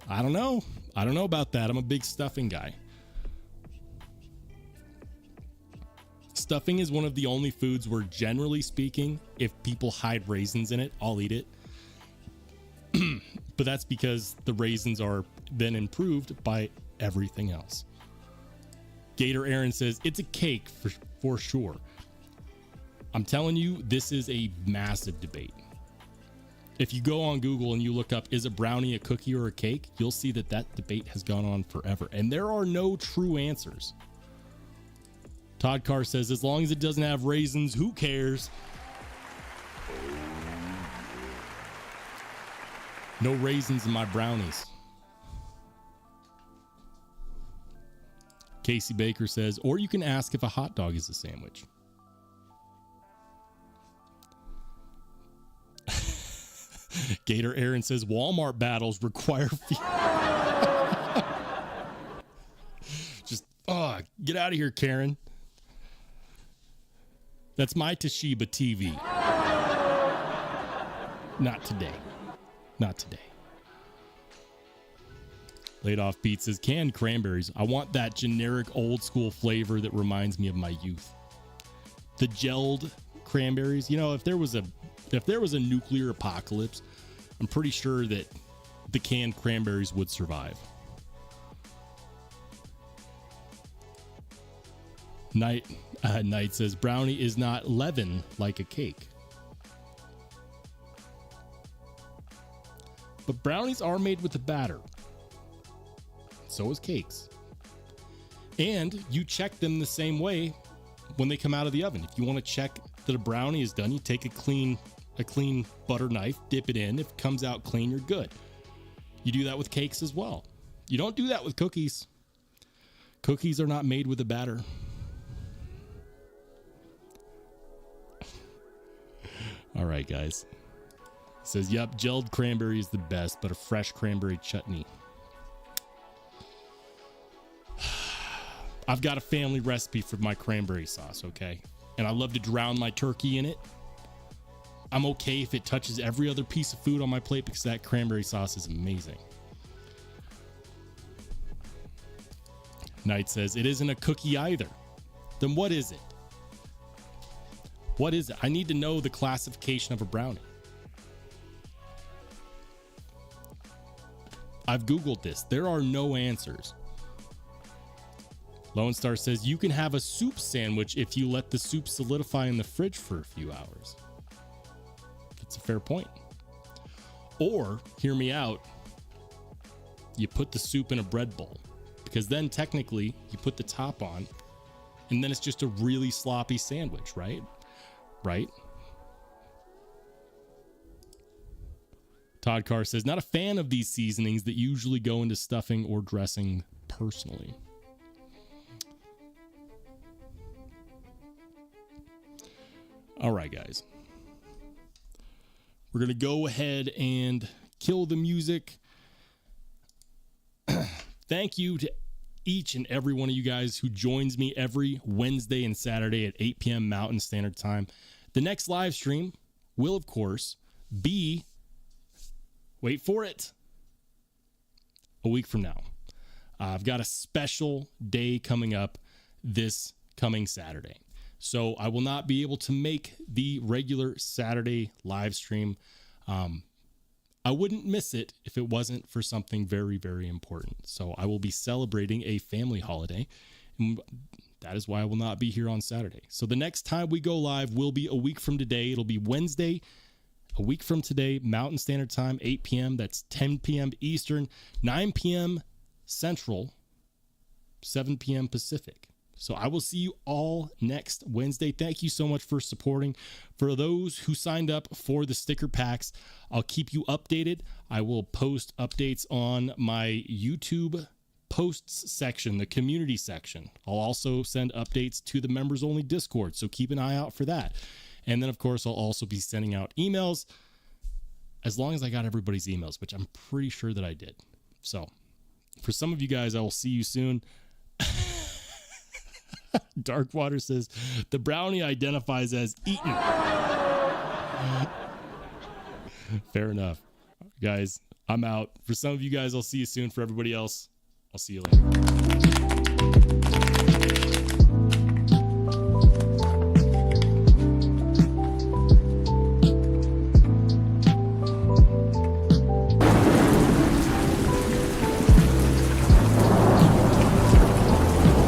I don't know about that. I'm a big stuffing guy. Stuffing is one of the only foods where, generally speaking, if people hide raisins in it, I'll eat it. But that's because the raisins are then improved by everything else. Gator Aaron says, it's a cake for sure. I'm telling you, this is a massive debate. If you go on Google and you look up, is a brownie a cookie or a cake? You'll see that debate has gone on forever. And there are no true answers. Todd Carr says, as long as it doesn't have raisins, who cares? No raisins in my brownies. Casey Baker says, or you can ask if a hot dog is a sandwich. Gator Aaron says, Walmart battles require just, get out of here, Karen. That's my Toshiba TV. Not today. Not today. Laid Off Pete says, canned cranberries. I want that generic old school flavor that reminds me of my youth. The gelled cranberries. If there was a nuclear apocalypse, I'm pretty sure that the canned cranberries would survive. Knight says, brownie is not leaven like a cake. But brownies are made with a batter. So is cakes. And you check them the same way when they come out of the oven. If you want to check that a brownie is done, you take a clean butter knife, dip it in. If it comes out clean, you're good. You do that with cakes as well. You don't do that with cookies. Cookies are not made with a batter. All right, guys. It says, yep, gelled cranberry is the best, but a fresh cranberry chutney. I've got a family recipe for my cranberry sauce, okay? And I love to drown my turkey in it. I'm okay if it touches every other piece of food on my plate because that cranberry sauce is amazing. Knight says, it isn't a cookie either. Then what is it? What is it? I need to know the classification of a brownie. I've Googled this. There are no answers. Lone Star says, you can have a soup sandwich if you let the soup solidify in the fridge for a few hours. That's a fair point. Or, hear me out, you put the soup in a bread bowl, because then technically you put the top on and then it's just a really sloppy sandwich, right? Right? Todd Carr says, not a fan of these seasonings that usually go into stuffing or dressing personally. All right, guys. We're going to go ahead and kill the music. Thank you to each and every one of you guys who joins me every Wednesday and Saturday at 8 p.m. Mountain Standard Time. The next live stream will, of course, be, wait for it, a week from now. I've got a special day coming up this coming Saturday. So I will not be able to make the regular Saturday live stream. I wouldn't miss it if it wasn't for something very, very important. So I will be celebrating a family holiday, and that is why I will not be here on Saturday. So the next time we go live will be a week from today. It'll be Wednesday, a week from today, Mountain Standard Time, 8 p.m. That's 10 p.m. Eastern, 9 p.m. Central, 7 p.m. Pacific. So I will see you all next Wednesday. Thank you so much for supporting. For those who signed up for the sticker packs, I'll keep you updated. I will post updates on my YouTube posts section, the community section. I'll also send updates to the members only Discord, so keep an eye out for that. And then, of course, I'll also be sending out emails as long as I got everybody's emails, which I'm pretty sure that I did. So for some of you guys, I will see you soon. Darkwater says the brownie identifies as eaten. Fair enough. Guys, I'm out. For some of you guys, I'll see you soon. For everybody else, I'll see you later.